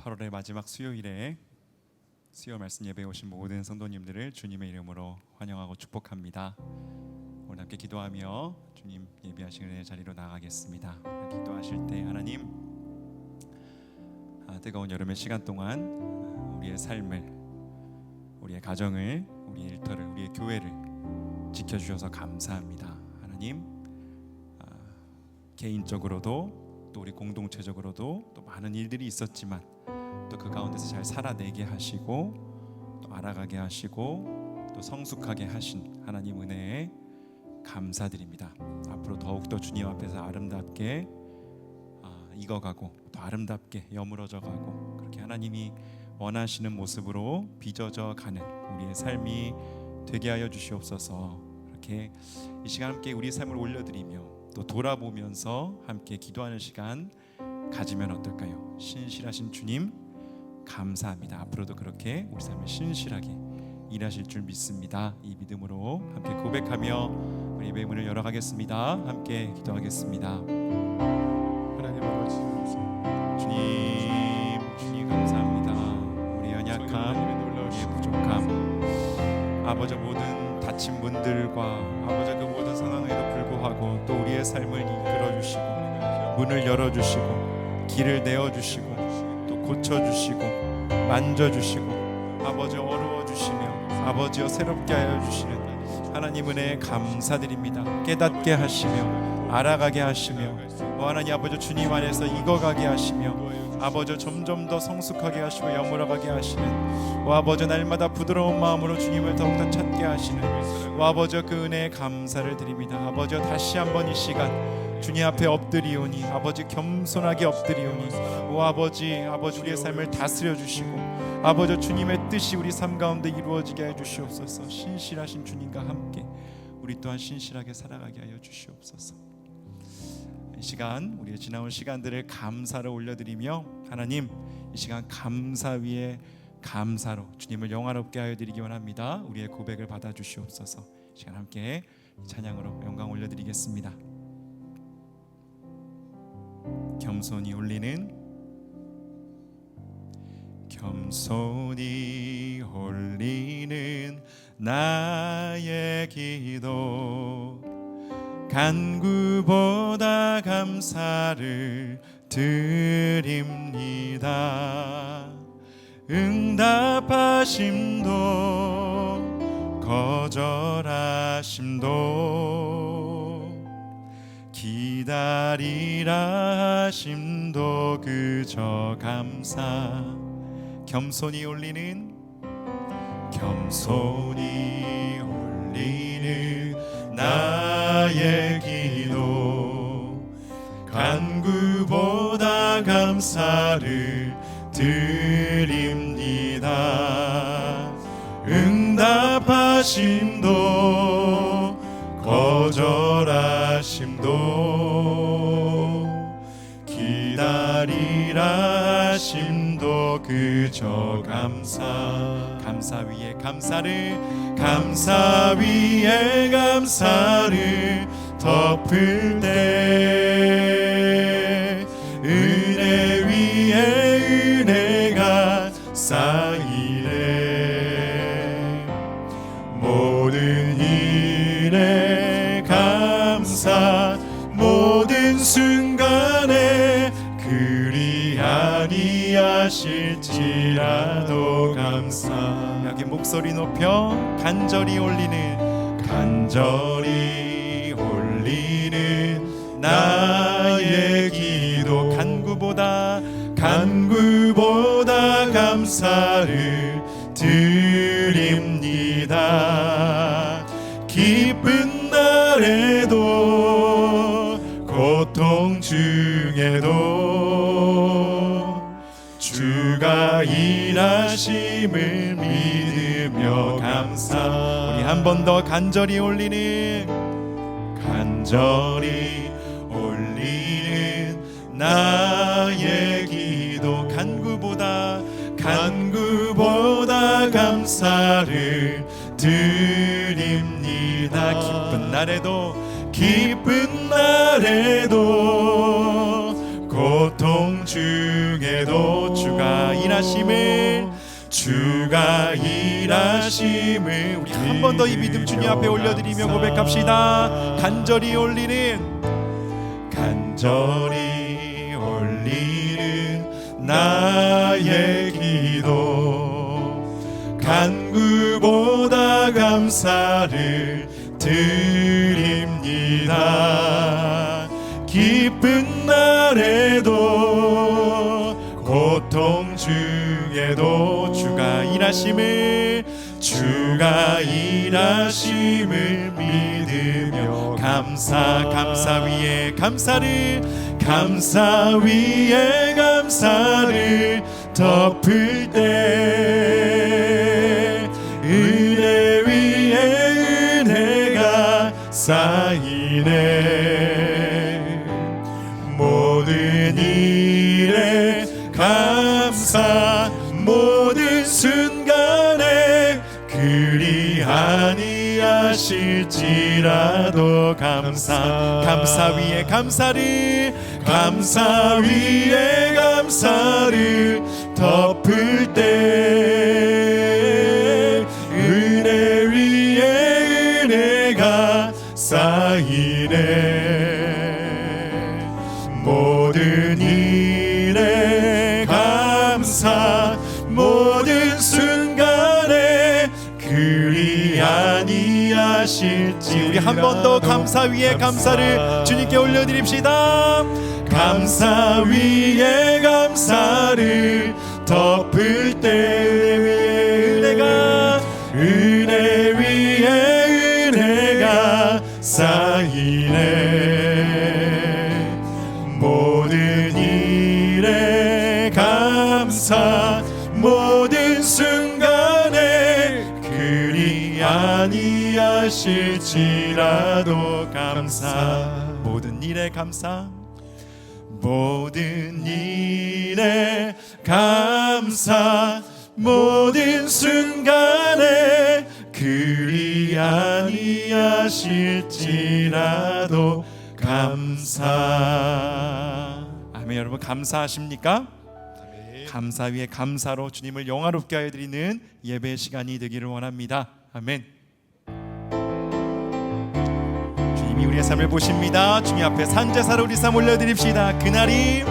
8월의 마지막 수요일에 수요 말씀 예배에 오신 모든 성도님들을 주님의 이름으로 환영하고 축복합니다. 오늘 함께 기도하며 주님 예배하시는 자리로 나가겠습니다. 기도하실 때 하나님, 뜨거운 여름의 시간 동안 우리의 삶을, 우리의 가정을, 우리의 일터를, 우리의 교회를 지켜주셔서 감사합니다. 하나님, 개인적으로도 또 우리 공동체적으로도 또 많은 일들이 있었지만 또 그 가운데서 잘 살아내게 하시고 또 알아가게 하시고 또 성숙하게 하신 하나님 은혜에 감사드립니다. 앞으로 더욱더 주님 앞에서 아름답게 익어가고 또 아름답게 여물어져가고 그렇게 하나님이 원하시는 모습으로 빚어져 가는 우리의 삶이 되게 하여 주시옵소서. 그렇게 이 시간 함께 우리의 삶을 올려드리며 또 돌아보면서 함께 기도하는 시간 가지면 어떨까요? 신실하신 주님 감사합니다. 앞으로도 그렇게 우리 삶에 신실하게 일하실 줄 믿습니다. 이 믿음으로 함께 고백하며 우리 예배 문을 열어가겠습니다. 함께 기도하겠습니다. 하나님 아버지 주님 감사합니다. 우리의 연약함, 우리의 부족함, 아버지 모든 다친 분들과 아버지 그 모든 상황에도 불구하고 또 우리의 삶을 이끌어 주시고 문을 열어 주시고 길을 내어 주시고 또 고쳐 주시고 만져 주시고 아버지 어루어 주시며 아버지여 새롭게 하여 주시는 하나님 은혜에 감사드립니다. 깨닫게 하시며 알아가게 하시며 하나님 아버지 주님 안에서 익어가게 하시며 아버지 점점 더 성숙하게 하시고 여물어가게 하시는 아버지 날마다 부드러운 마음으로 주님을 더욱더 찾게 하시는 아버지 그 은혜에 감사를 드립니다. 아버지 다시 한번 이 시간 주님 앞에 엎드리오니 아버지 겸손하게 엎드리오니 아버지 우리의 삶을 다스려 주시고 아버지 주님의 뜻이 우리 삶 가운데 이루어지게 해 주시옵소서. 신실하신 주님과 함께 우리 또한 신실하게 살아가게 하여 주시옵소서. 이 시간 우리의 지나온 시간들을 감사로 올려드리며 하나님 이 시간 감사 위에 감사로 주님을 영화롭게 하여 드리기 원합니다. 우리의 고백을 받아 주시옵소서. 이 시간 함께 찬양으로 영광 올려드리겠습니다. 겸손히 올리는 나의 기도 간구보다 감사를 드립니다. 응답하심도 거절하심도 기다리라 하심도 그저 감사. 겸손히 올리는 나의 기도 간구보다 감사를 드립니다. 응답하심도 거절하심도 기다리라 하심도 그저 감사 위에 감사를 덮을 때 은혜 위에 은혜가 쌓이네. 모든 일에 감사 모든 순간에 그리 아니하실지라도 감사. 여기 목소리 높여 간절히 올리는 나의 기도 간구보다 감사를 드립니다. 기쁜 날에도 고통 중에도 주가 일하심을 믿으며 감사. 우리 한 번 더 간절히 올리는 나의 기도 간구보다 감사를 드립니다. 기쁜 날에도 고통 중에도 주가 일하심을 주가 일하심을 우리 한 번 더 이 믿음 주님 앞에 올려드리며 고백합시다. 간절히 올리는 나의 기도 간구보다 감사를 드립니다. 기쁜 날에도 고통 중에도 주가 일하심을 믿으며 감사 위에 감사를 덮을 때 은혜 위에 은혜가 쌓이네. 모든 일에 감사 모든 순간에 그리 아니하실지라도 감사 위에 감사를 덮을 때 은혜 위에 은혜가 쌓이네. 모든 일에 감사 모든 순간에 그리 아니하실지 우리 한 번 더 감사 위에 감사를 주님께 올려드립시다. 감사 위에 감사를 덮을 때 은혜 위에 은혜가 쌓이네. 모든 일에 감사 모든 순간에 그리 아니하실지라도 감사 모든 일에 감사 모든 일에 감사 모든 순간에 그리 아니하실지라도 감사. 아멘. 여러분 감사하십니까? 감사 위에 감사로 주님을 영화롭게 하여 드리는 예배 시간이 되기를 원합니다. 아멘. 주님이 우리의 삶을 보십니다. 주님 앞에 산제사로 우리 삶 올려드립시다. 그날이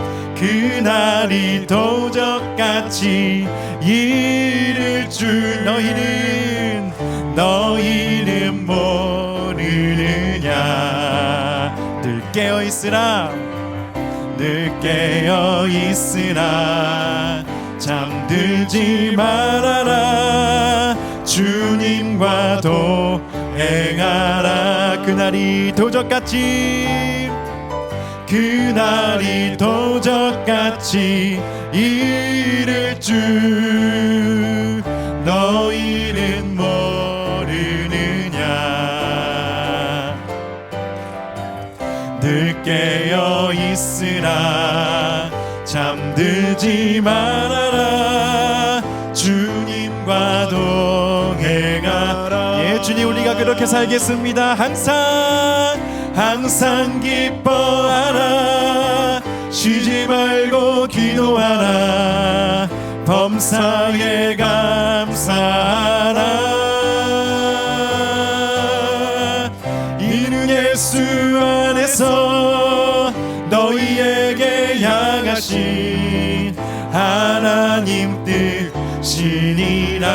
도적같이 이를 줄 너희는 모르느냐. 늘 깨어 있으나 잠들지 말아라. 주님과 동행하라. 그날이 도적같이 이를 줄 너희는 모르느냐. 늘 깨어 있으라 잠들지 말아라. 주님과 동행하라. 예, 주님 우리가 그렇게 살겠습니다. 항상 기뻐하라. 쉬지 말고 기도하라. 범사에 감사하라. 이는 예수 안에서 너희에게 향하신 하나님 뜻이니라.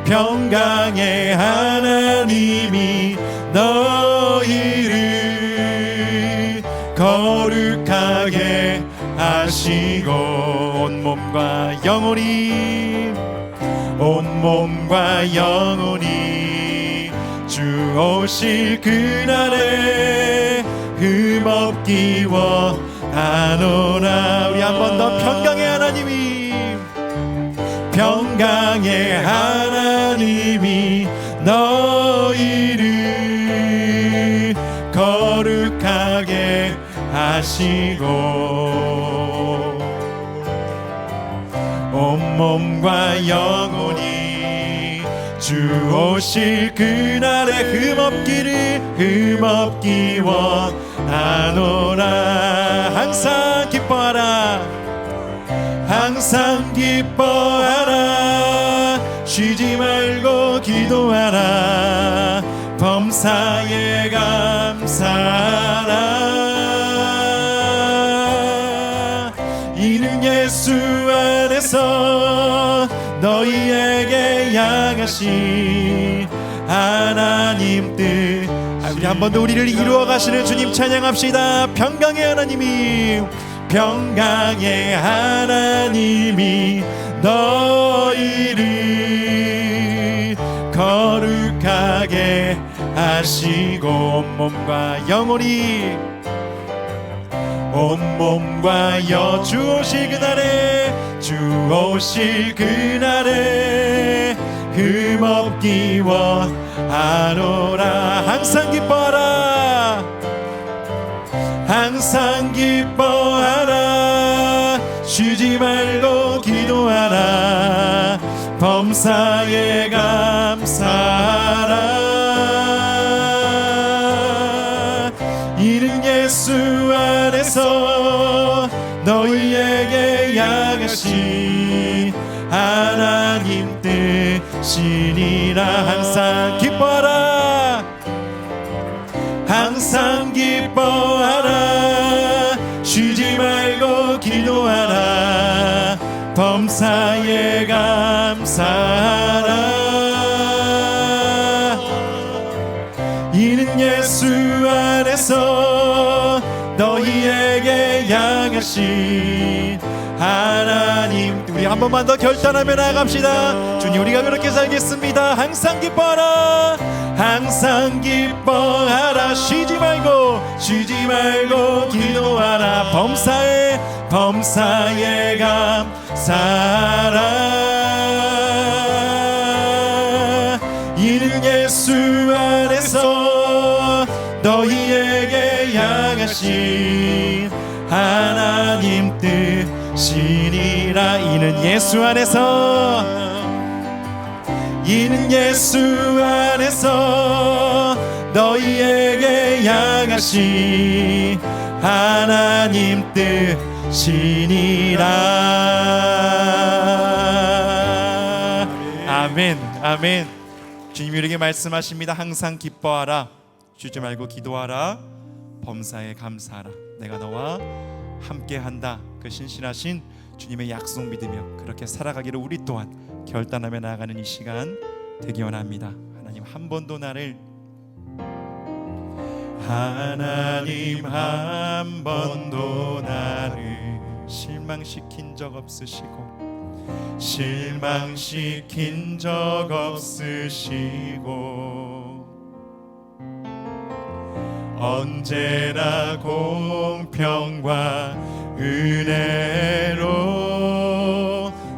평강의 하나님이 너희를 거룩하게 하시고 온 몸과 영혼이 주 오실 그날에 흠없기 원하노라. 우리 한 번 더 평강의 하나님이 너희를 거룩하게 하시고 온 몸과 영혼이 주 오실 그날에 흠없기 원하노라. 항상 기뻐하라. 기뻐하라. 항상 기뻐하라. 쉬지 말고 기도하라. 범사에 감사하라. 이는 예수 안에서 너희에게 향하신 하나님 뜻. 우리 한 번 더 우리를 이루어 가시는 주님 찬양합시다. 평강의 하나님이, 평강의 하나님이 너희를 거룩하게 하시고 온몸과 영혼이, 온몸과 주 오실 그날에, 주 오실 그날에 흠없기 원하노라. 항상 기뻐하라. 항상 기뻐하라. 쉬지 말고 기도하라. 범사에 감사하라. 이는 예수 안에서 너희에게 향하신 하나님 뜻이니라. 항상 기뻐하라. 항상 기뻐하라. 쉬지 말고 기도하라. 범사에 감사하라. 이는 예수 안에서 너희에게 향하신 하나님. 우리 한 번만 더 결단하며 나아갑시다. 주님, 우리가 그렇게 살겠습니다. 항상 기뻐하라. 항상 기뻐하라. 쉬지 말고 기도하라. 범사에 감사하라. 이는 예수 안에서 너희에게 향하신 하나님 뜻이니라. 이는 예수 안에서, 이는 예수 안에서 너희에게 향하신 하나님 뜻이니라. 아멘, 아멘. 주님이 우리에게 말씀하십니다. 항상 기뻐하라. 쉬지 말고 기도하라. 범사에 감사하라. 내가 너와 함께한다. 그 신실하신 주님의 약속 믿으며 그렇게 살아가기를 우리 또한 결단하며 나아가는 이 시간 되기 원합니다. 하나님, 한 번도 나를, 하나님 한 번도 나를 실망시킨 적 없으시고, 실망시킨 적 없으시고, 언제나 공평과 은혜로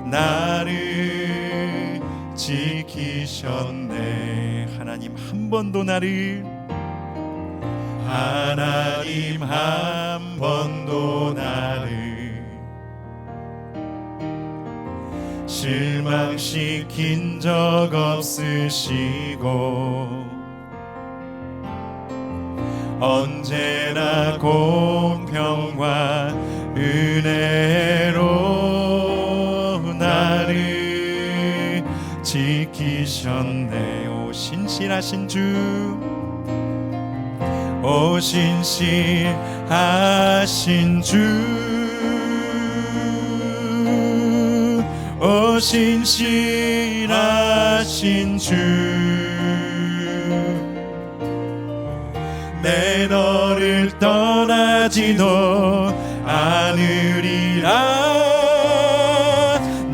나를 지키셨네. 하나님 한 번도 나를, 하나님 한 번도 나를 실망시킨 적 없으시고, 언제나 공평과 은혜로 나를 지키셨네. 오 신실하신 주, 오 신실하신 주, 오 신실하신 주, 내 너를 떠나지도 않으리라.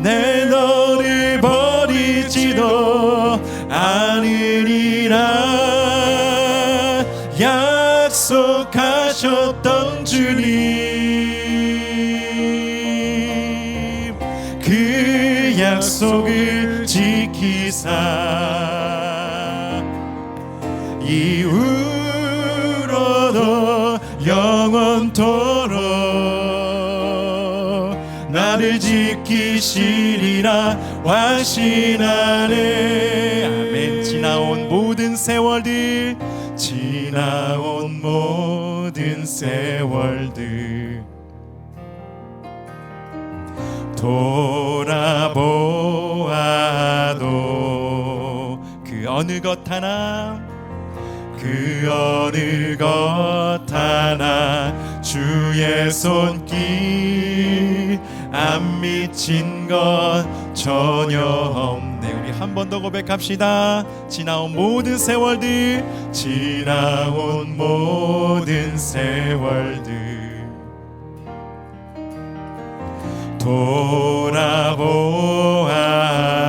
내 너를 버리지도 않으리라. 약속하셨던 주님, 그 약속을 지키사 이후로도 영원토록 나를 지키시리라 확신하네. 아멘. 지나온 모든 세월들, 지나온 모든 세월들 돌아보아도 그 어느 것 하나 주의 손길 안 미친 것 전혀 없네. 우리 한 번 더 고백합시다. 지나온 모든 세월들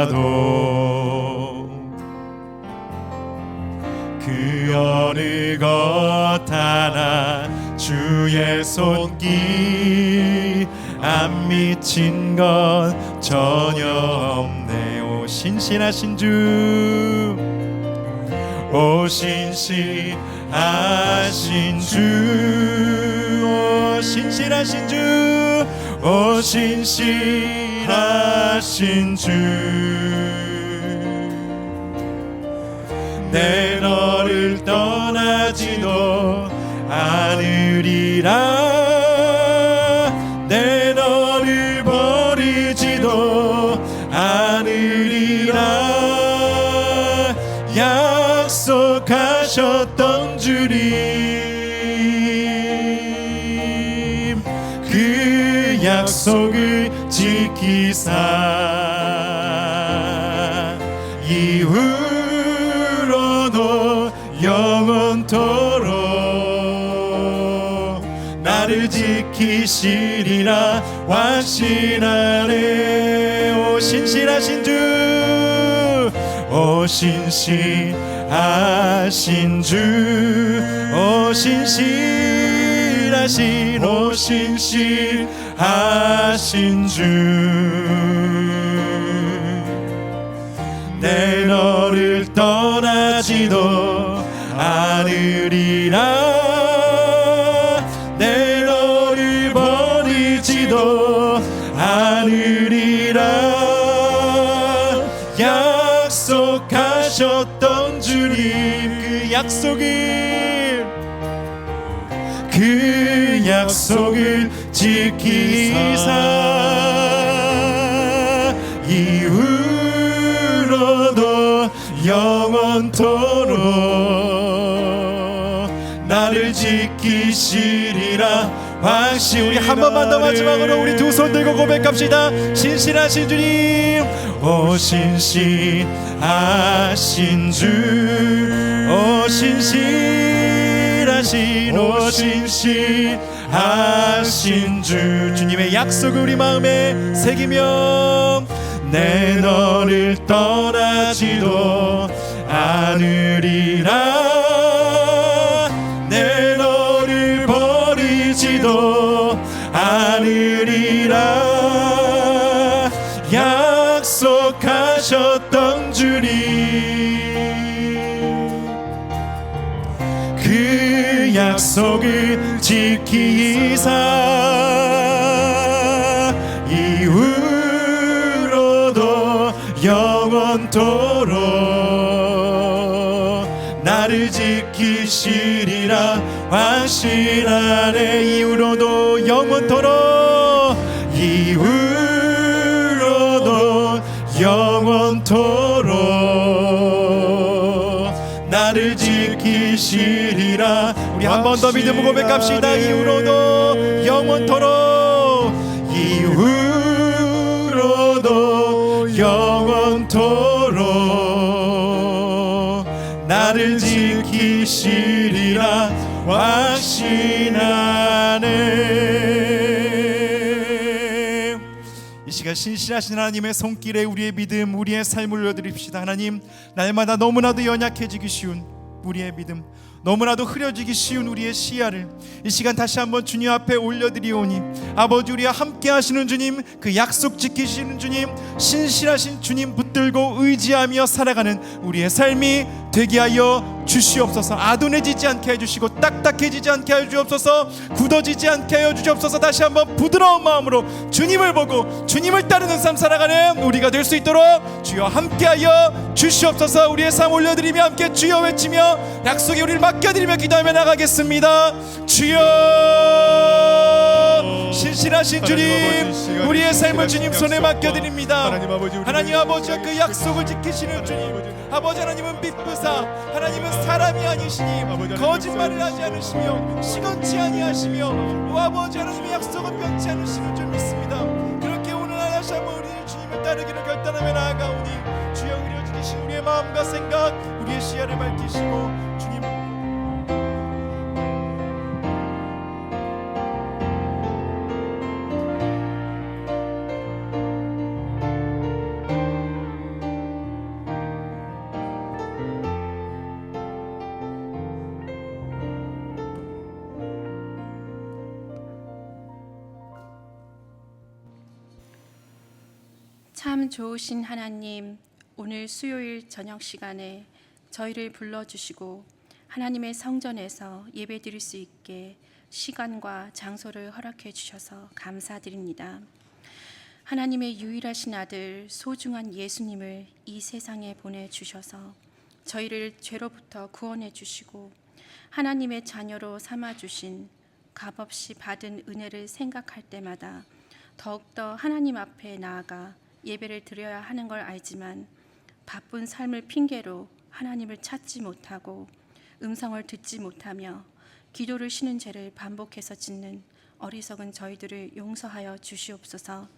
돌아보아도 그 어느 것 하나 주의 손길 안 미친 것 전혀 없네. 오 신실하신 주, 오 신실하신 주, 오 신실하신 주, 오 신실하신 주, 내 너를 떠나지도 않으리라, 내 너를 버리지도 않으리라. 약속하셨던 주님, 그 약속을 지키사 이후로도 영원토록 나를 지키시리라 확신하네. 오 신실하신 주, 오 신실하신 주, 오 신실하신, 오 신실하신 주, 내 너를 떠나지도 않으리라, 내 너를 버리지도 않으리라. 약속하셨던 주님, 그 약속을 지키사 이후로도 영원토록 나를 지키시리라 확신. 우리 한 번만 더 마지막으로 우리 두 손 들고 고백합시다. 신실하신 주님, 오 신실하신 주, 오 신실하신, 오 신실하신 주, 주님의 약속을 우리 마음에 새기며 내 너를 떠나지도 않으리라, 내 너를 버리지도 않으리라. 약속하셨던 주님, 그 약속을 지키사 이후로도 영원토록 나를 지키시리라 확신하네. 이후로도 영원토록, 이후로도 영원토록 나를 지키시리라. 우리 한 번 더 믿음으로 고백합시다. 이후로도 영원토록, 이후로도 영원토록 나를 지키시리라 확신하네. 이 시간 신실하신 하나님의 손길에 우리의 믿음, 우리의 삶을 올려드립시다. 하나님, 날마다 너무나도 연약해지기 쉬운 우리의 믿음, 너무나도 흐려지기 쉬운 우리의 시야를 이 시간 다시 한번 주님 앞에 올려드리오니, 아버지, 우리와 함께 하시는 주님, 그 약속 지키시는 주님, 신실하신 주님 붙들고 의지하며 살아가는 우리의 삶이 되게 하여 주시옵소서. 아둔해지지 않게 해주시고 딱딱해지지 않게 해주옵소서. 굳어지지 않게 하여 주시옵소서. 다시 한번 부드러운 마음으로 주님을 보고 주님을 따르는 삶 살아가는 우리가 될 수 있도록 주여 함께하여 주시옵소서. 우리의 삶 올려드리며 함께 주여 외치며 약속에 우리를 맡겨드리며 기도하며 나가겠습니다. 주여, 신실하신 주님, 우리의 삶을 주님 손에 맡겨드립니다. 하나님 아버지와 그 약속을 지키시는 주님, 아버지 하나님은 빛부사, 하나님은 사람이 아니시니 거짓말을 하지 않으시며 시건치 아니하시며 아버지 하나님의 약속은 변치 않으시는 줄 믿습니다. 그렇게 오늘 다시 한번 우리는 주님을 따르기를 결단하며 나아가오니 주여 의뢰주신 우리의 마음과 생각, 우리의 시야를 밝히시고 주님 참 좋으신 하나님, 오늘 수요일 저녁 시간에 저희를 불러주시고 하나님의 성전에서 예배드릴 수 있게 시간과 장소를 허락해 주셔서 감사드립니다. 하나님의 유일하신 아들 소중한 예수님을 이 세상에 보내주셔서 저희를 죄로부터 구원해 주시고 하나님의 자녀로 삼아주신 값없이 받은 은혜를 생각할 때마다 더욱더 하나님 앞에 나아가 예배를 드려야 하는 걸 알지만 바쁜 삶을 핑계로 하나님을 찾지 못하고 음성을 듣지 못하며 기도를 쉬는 죄를 반복해서 짓는 어리석은 저희들을 용서하여 주시옵소서.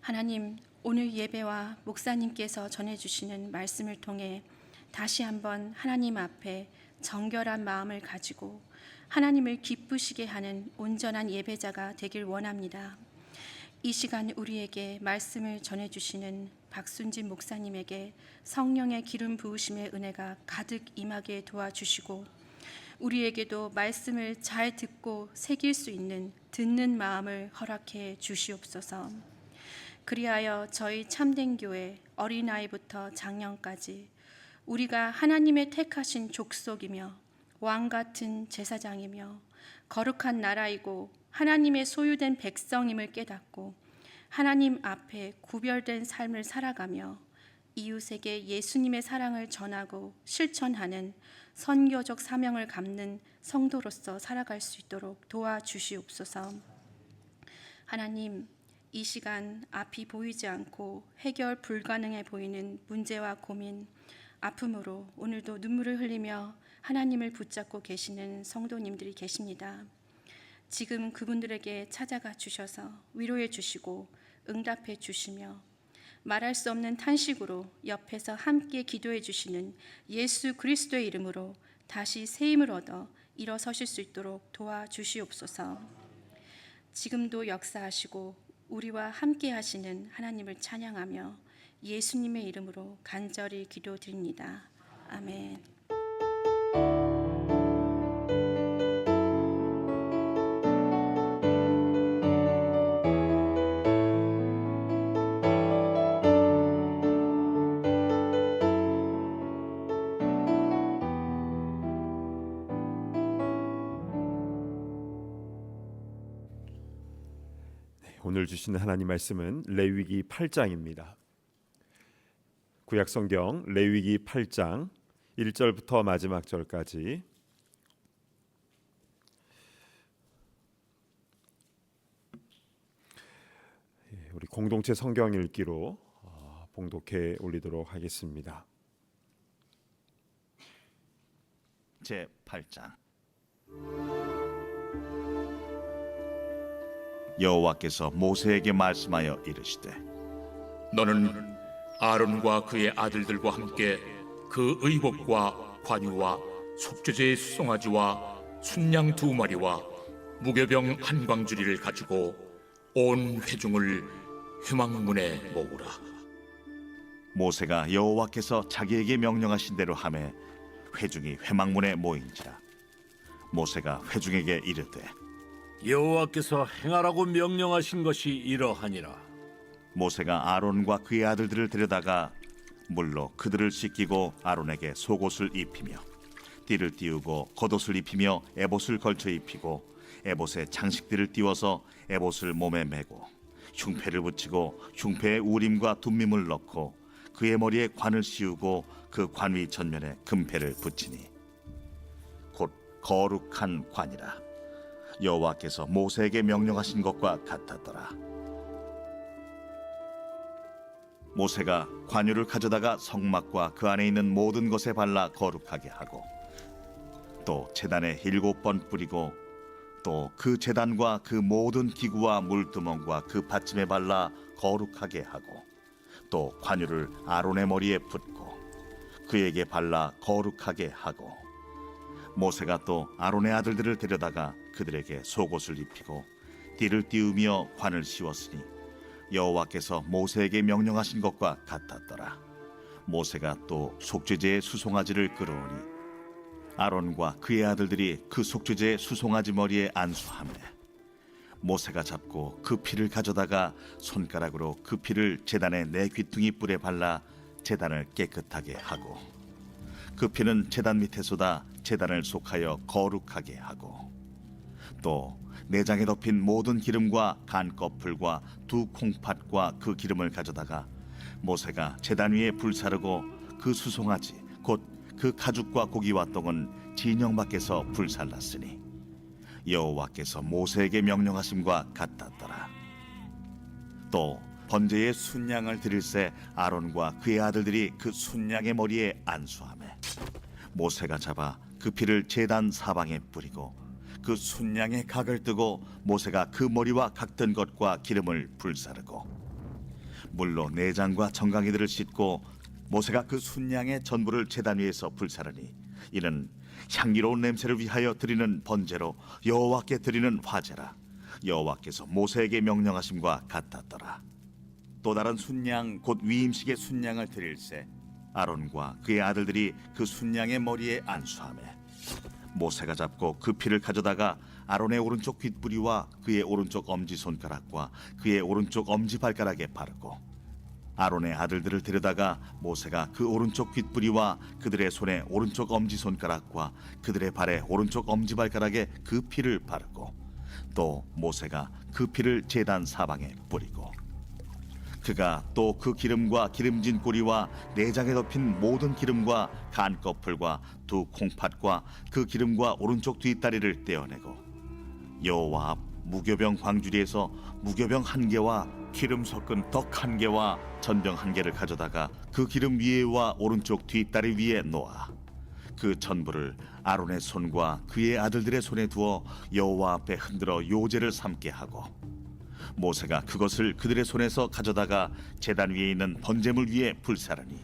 하나님, 오늘 예배와 목사님께서 전해주시는 말씀을 통해 다시 한번 하나님 앞에 정결한 마음을 가지고 하나님을 기쁘시게 하는 온전한 예배자가 되길 원합니다. 이 시간 우리에게 말씀을 전해주시는 박순진 목사님에게 성령의 기름 부으심의 은혜가 가득 임하게 도와주시고 우리에게도 말씀을 잘 듣고 새길 수 있는 듣는 마음을 허락해 주시옵소서. 그리하여 저희 참된 교회 어린아이부터 장년까지 우리가 하나님의 택하신 족속이며 왕같은 제사장이며 거룩한 나라이고 하나님의 소유된 백성임을 깨닫고 하나님 앞에 구별된 삶을 살아가며 이웃에게 예수님의 사랑을 전하고 실천하는 선교적 사명을 갖는 성도로서 살아갈 수 있도록 도와주시옵소서. 하나님, 이 시간 앞이 보이지 않고 해결 불가능해 보이는 문제와 고민, 아픔으로 오늘도 눈물을 흘리며 하나님을 붙잡고 계시는 성도님들이 계십니다. 지금 그분들에게 찾아가 주셔서 위로해 주시고 응답해 주시며 말할 수 없는 탄식으로 옆에서 함께 기도해 주시는 예수 그리스도의 이름으로 다시 새 힘을 얻어 일어서실 수 있도록 도와주시옵소서. 지금도 역사하시고 우리와 함께 하시는 하나님을 찬양하며 예수님의 이름으로 간절히 기도드립니다. 아멘. 오늘 주신 하나님 말씀은 레위기 8장입니다. 구약 성경 레위기 8장 1절부터 마지막 절까지 우리 공동체 성경 읽기로 봉독해 올리도록 하겠습니다. 제 8장. 여호와께서 모세에게 말씀하여 이르시되 너는 아론과 그의 아들들과 함께 그 의복과 관유와 속죄제의 수송아지와 순양 2마리와 무교병 한 광주리를 가지고 온 회중을 회막문에 모으라. 모세가 여호와께서 자기에게 명령하신 대로 하매 회중이 회막문에 모인지라. 모세가 회중에게 이르되 여호와께서 행하라고 명령하신 것이 이러하니라. 모세가 아론과 그의 아들들을 데려다가 물로 그들을 씻기고 아론에게 속옷을 입히며 띠를 띄우고 겉옷을 입히며 에봇을 걸쳐 입히고 에봇에 장식들을 띄워서 에봇을 몸에 메고 흉패를 붙이고 흉패에 우림과 둠밈을 넣고 그의 머리에 관을 씌우고 그 관 위 전면에 금패를 붙이니 곧 거룩한 관이라. 여호와께서 모세에게 명령하신 것과 같았더라. 모세가 관유를 가져다가 성막과 그 안에 있는 모든 것에 발라 거룩하게 하고 또 제단에 7번 뿌리고 또 그 제단과 그 모든 기구와 물두멍과 그 받침에 발라 거룩하게 하고 또 관유를 아론의 머리에 붓고 그에게 발라 거룩하게 하고 모세가 또 아론의 아들들을 데려다가 그들에게 속옷을 입히고 띠를 띄우며 관을 씌웠으니 여호와께서 모세에게 명령하신 것과 같았더라. 모세가 또 속죄제의 수송아지를 끌어오니 아론과 그의 아들들이 그 속죄제의 수송아지 머리에 안수하매 모세가 잡고 그 피를 가져다가 손가락으로 그 피를 제단의 네 귀퉁이 뿔에 발라 제단을 깨끗하게 하고 그 피는 제단 밑에 쏟아 제단을 속하여 거룩하게 하고 또 내장에 덮인 모든 기름과 간 거풀과 두 콩팥과 그 기름을 가져다가 모세가 제단 위에 불사르고 그 수송아지 곧 그 가죽과 고기와 똥은 진영 밖에서 불살랐으니 여호와께서 모세에게 명령하심과 같았더라. 또 번제의 순양을 드릴새 아론과 그의 아들들이 그 순양의 머리에 안수하매 모세가 잡아 그 피를 제단 사방에 뿌리고 그 순양의 각을 뜨고 모세가 그 머리와 각든 것과 기름을 불사르고 물로 내장과 정강이들을 씻고 모세가 그 순양의 전부를 제단 위에서 불사르니 이는 향기로운 냄새를 위하여 드리는 번제로 여호와께 드리는 화제라. 여호와께서 모세에게 명령하심과 같았더라. 또 다른 순양 곧 위임식의 순양을 드릴새 아론과 그의 아들들이 그 순양의 머리에 안수하매 모세가 잡고 그 피를 가져다가 아론의 오른쪽 귓부리와 그의 오른쪽 엄지손가락과 그의 오른쪽 엄지발가락에 바르고 아론의 아들들을 데려다가 모세가 그 오른쪽 귓부리와 그들의 손에 오른쪽 엄지손가락과 그들의 발에 오른쪽 엄지발가락에 그 피를 바르고 또 모세가 그 피를 제단 사방에 뿌리고 그가 또 그 기름과 기름진 꼬리와 내장에 덮인 모든 기름과 간 거풀과 두 콩팥과 그 기름과 오른쪽 뒷다리를 떼어내고 여호와 앞 무교병 광주리에서 무교병 1개와 기름 섞은 떡 1개와 전병 1개를 가져다가 그 기름 위에와 오른쪽 뒷다리 위에 놓아 그 전부를 아론의 손과 그의 아들들의 손에 두어 여호와 앞에 흔들어 요제를 삼게 하고 모세가 그것을 그들의 손에서 가져다가 제단 위에 있는 번제물 위에 불사르니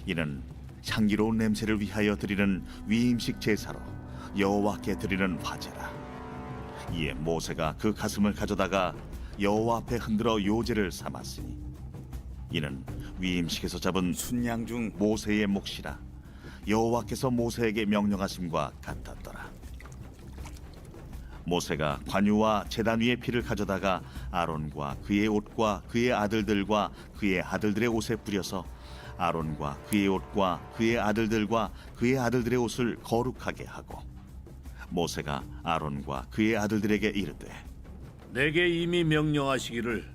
이는 향기로운 냄새를 위하여 드리는 위임식 제사로 여호와께 드리는 화제라. 이에 모세가 그 가슴을 가져다가 여호와 앞에 흔들어 요제를 삼았으니 이는 위임식에서 잡은 순양 중 모세의 몫이라. 여호와께서 모세에게 명령하심과 같았더라. 모세가 관유와 제단 위의 피를 가져다가 아론과 그의 옷과 그의 아들들과 그의 아들들의 옷에 뿌려서 아론과 그의 옷과 그의 아들들과 그의 아들들의 옷을 거룩하게 하고 모세가 아론과 그의 아들들에게 이르되 내게 이미 명령하시기를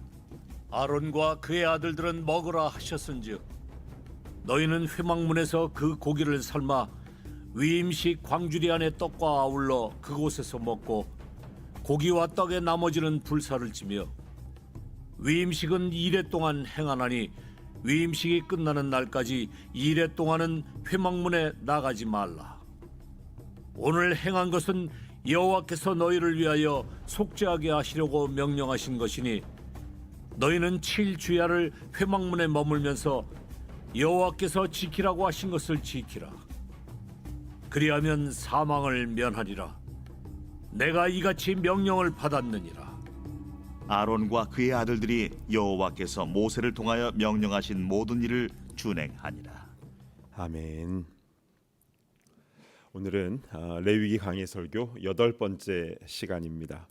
아론과 그의 아들들은 먹으라 하셨은즉 너희는 회막문에서 그 고기를 삶아 위임식 광주리 안의 떡과 아울러 그곳에서 먹고 고기와 떡의 나머지는 불사를 지며 위임식은 2례 동안 행하나니 위임식이 끝나는 날까지 2례 동안은 회막문에 나가지 말라. 오늘 행한 것은 여호와께서 너희를 위하여 속죄하게 하시려고 명령하신 것이니 너희는 7주야를 회막문에 머물면서 여호와께서 지키라고 하신 것을 지키라. 그리하면 사망을 면하리라. 내가 이같이 명령을 받았느니라. 아론과 그의 아들들이 여호와께서 모세를 통하여 명령하신 모든 일을 준행하니라. 아멘. 오늘은 레위기 강해 설교 8번째 시간입니다.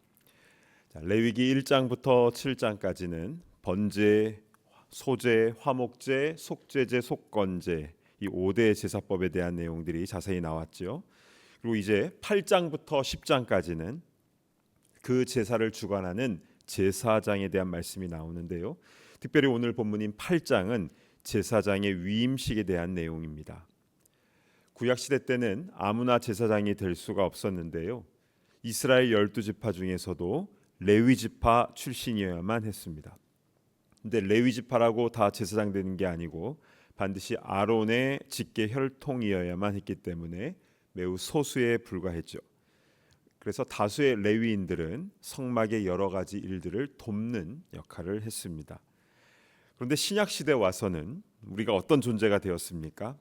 레위기 1장부터 7장까지는 번제, 소제, 화목제, 속죄제, 속건제 이 5대 제사법에 대한 내용들이 자세히 나왔죠. 그리고 이제 8장부터 10장까지는 그 제사를 주관하는 제사장에 대한 말씀이 나오는데요. 특별히 오늘 본문인 8장은 제사장의 위임식에 대한 내용입니다. 구약시대 때는 아무나 제사장이 될 수가 없었는데요. 이스라엘 12지파 중에서도 레위 지파 출신이어야만 했습니다. 근데 레위 지파라고 다 제사장 되는 게 아니고 반드시 아론의 직계 혈통이어야만 했기 때문에 매우 소수에 불과했죠. 그래서 다수의 레위인들은 성막의 여러 가지 일들을 돕는 역할을 했습니다. 그런데 신약 시대 와서는 우리가 어떤 존재가 되었습니까?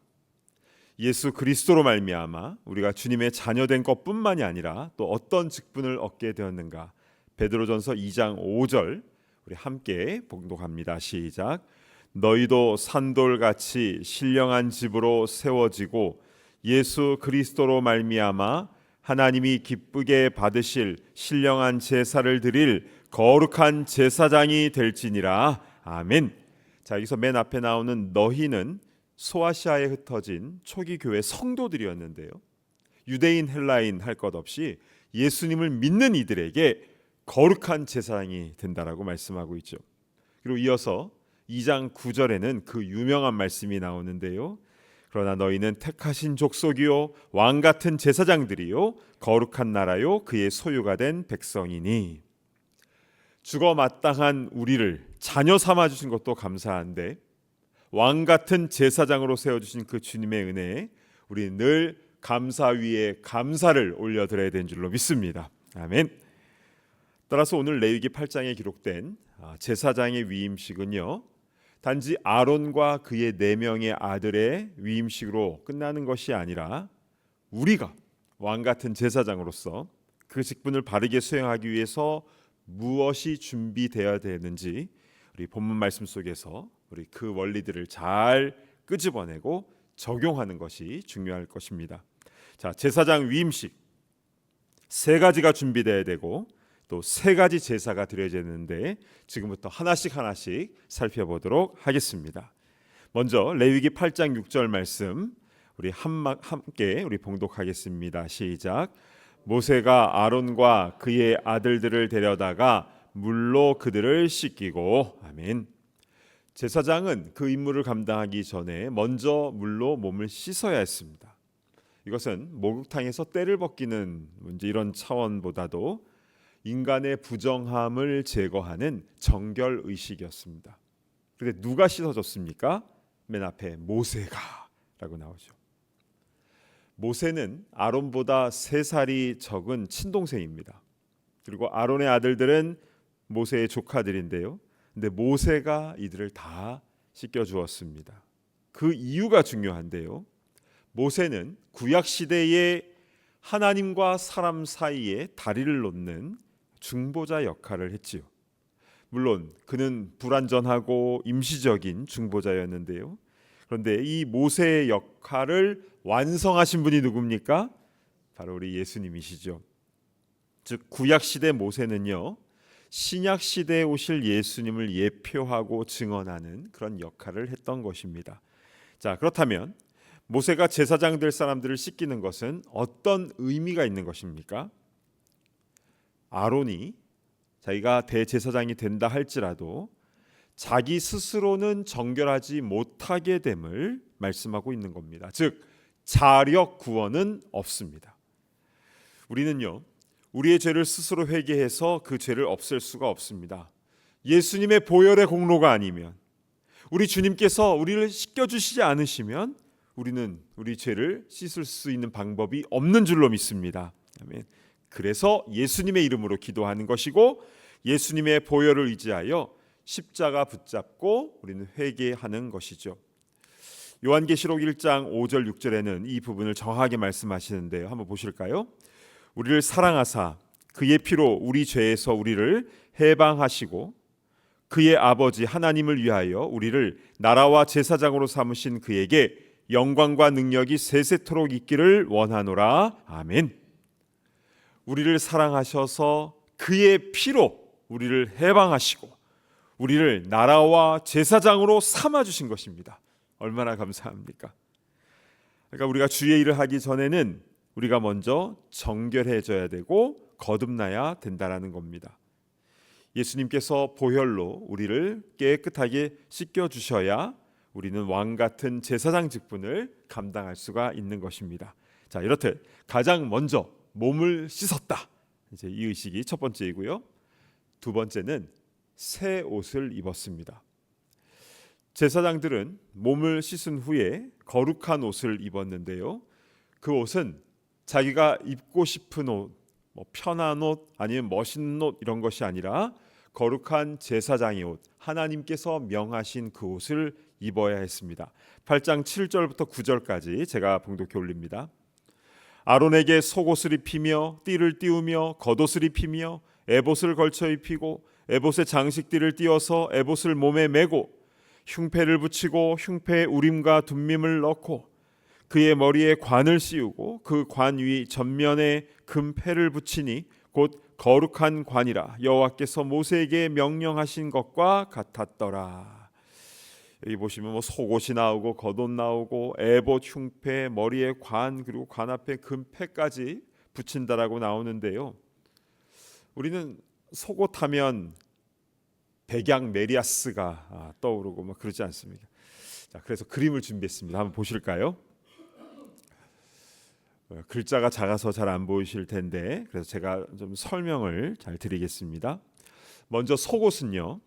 예수 그리스도로 말미암아 우리가 주님의 자녀된 것뿐만이 아니라 또 어떤 직분을 얻게 되었는가? 베드로전서 2장 5절 우리 함께 봉독합니다. 시작. 너희도 산돌같이 신령한 집으로 세워지고 예수 그리스도로 말미암아 하나님이 기쁘게 받으실 신령한 제사를 드릴 거룩한 제사장이 될지니라. 아멘. 자, 여기서 맨 앞에 나오는 너희는 소아시아에 흩어진 초기 교회 성도들이었는데요. 유대인 헬라인 할 것 없이 예수님을 믿는 이들에게 거룩한 제사장이 된다라고 말씀하고 있죠. 그리고 이어서 2장 9절에는 그 유명한 말씀이 나오는데요. 그러나 너희는 택하신 족속이요 왕 같은 제사장들이요 거룩한 나라요 그의 소유가 된 백성이니. 죽어 마땅한 우리를 자녀 삼아 주신 것도 감사한데 왕 같은 제사장으로 세워주신 그 주님의 은혜에 우리 늘 감사 위에 감사를 올려드려야 되는 줄로 믿습니다. 아멘. 따라서 오늘 레위기 8장에 기록된 제사장의 위임식은요, 단지 아론과 그의 4명의 아들의 위임식으로 끝나는 것이 아니라 우리가 왕 같은 제사장으로서 그 직분을 바르게 수행하기 위해서 무엇이 준비되어야 되는지 우리 본문 말씀 속에서 우리 그 원리들을 잘 끄집어내고 적용하는 것이 중요할 것입니다. 자, 제사장 위임식 3가지가 준비되어야 되고 또 3가지 제사가 드려지는데 지금부터 하나씩 살펴보도록 하겠습니다. 먼저 레위기 8장 6절 말씀 우리 함께 우리 봉독하겠습니다. 시작. 모세가 아론과 그의 아들들을 데려다가 물로 그들을 씻기고. 아멘. 제사장은 그 임무를 감당하기 전에 먼저 물로 몸을 씻어야 했습니다. 이것은 목욕탕에서 때를 벗기는 문제 이런 차원보다도 인간의 부정함을 제거하는 정결 의식이었습니다. 그런데 누가 씻어줬습니까? 맨 앞에 모세가라고 나오죠. 모세는 아론보다 3살이 적은 친동생입니다. 그리고 아론의 아들들은 모세의 조카들인데요. 근데 모세가 이들을 다 씻겨주었습니다. 그 이유가 중요한데요. 모세는 구약 시대에 하나님과 사람 사이에 다리를 놓는 중보자 역할을 했지요. 물론 그는 불완전하고 임시적인 중보자였는데요. 그런데 이 모세의 역할을 완성하신 분이 누굽니까? 바로 우리 예수님이시죠. 즉 구약 시대 모세는요, 신약 시대에 오실 예수님을 예표하고 증언하는 그런 역할을 했던 것입니다. 자, 그렇다면 모세가 제사장 될 사람들을 씻기는 것은 어떤 의미가 있는 것입니까? 아론이 자기가 대제사장이 된다 할지라도 자기 스스로는 정결하지 못하게 됨을 말씀하고 있는 겁니다. 즉 자력 구원은 없습니다. 우리는요, 우리의 죄를 스스로 회개해서 그 죄를 없앨 수가 없습니다. 예수님의 보혈의 공로가 아니면, 우리 주님께서 우리를 씻겨주시지 않으시면 우리는 우리 죄를 씻을 수 있는 방법이 없는 줄로 믿습니다. 아멘. 그래서 예수님의 이름으로 기도하는 것이고 예수님의 보혈을 의지하여 십자가 붙잡고 우리는 회개하는 것이죠. 요한계시록 1장 5절 6절에는 이 부분을 정확하게 말씀하시는데요. 한번 보실까요? 우리를 사랑하사 그의 피로 우리 죄에서 우리를 해방하시고 그의 아버지 하나님을 위하여 우리를 나라와 제사장으로 삼으신 그에게 영광과 능력이 세세토록 있기를 원하노라. 아멘. 우리를 사랑하셔서 그의 피로 우리를 해방하시고 우리를 나라와 제사장으로 삼아주신 것입니다. 얼마나 감사합니까? 그러니까 우리가 주의 일을 하기 전에는 우리가 먼저 정결해져야 되고 거듭나야 된다라는 겁니다. 예수님께서 보혈로 우리를 깨끗하게 씻겨주셔야 우리는 왕 같은 제사장 직분을 감당할 수가 있는 것입니다. 자, 이렇듯 가장 먼저 몸을 씻었다. 이제 이 의식이 첫 번째이고요. 두 번째는 새 옷을 입었습니다. 제사장들은 몸을 씻은 후에 거룩한 옷을 입었는데요. 그 옷은 자기가 입고 싶은 옷, 편한 옷 아니면 멋있는 옷 이런 것이 아니라 거룩한 제사장의 옷, 하나님께서 명하신 그 옷을 입어야 했습니다. 8장 7절부터 9절까지 제가 봉독해 올립니다. 아론에게 속옷을 입히며 띠를 띄우며 겉옷을 입히며 에봇을 걸쳐 입히고 에봇의 장식띠를 띄어서 에봇을 몸에 메고 흉패를 붙이고 흉패에 우림과 둠밈을 넣고 그의 머리에 관을 씌우고 그 관 위 전면에 금패를 붙이니 곧 거룩한 관이라 여호와께서 모세에게 명령하신 것과 같았더라. 여기 보시면 속옷이 나오고 겉옷 나오고 에봇, 흉패, 머리에 관 그리고 관 앞에 금패까지 붙인다라고 나오는데요. 우리는 속옷하면 백양 메리아스가 떠오르고 그러지 않습니까? 자, 그래서 그림을 준비했습니다. 한번 보실까요? 글자가 작아서 잘 안 보이실 텐데 그래서 제가 좀 설명을 잘 드리겠습니다. 먼저 속옷은요,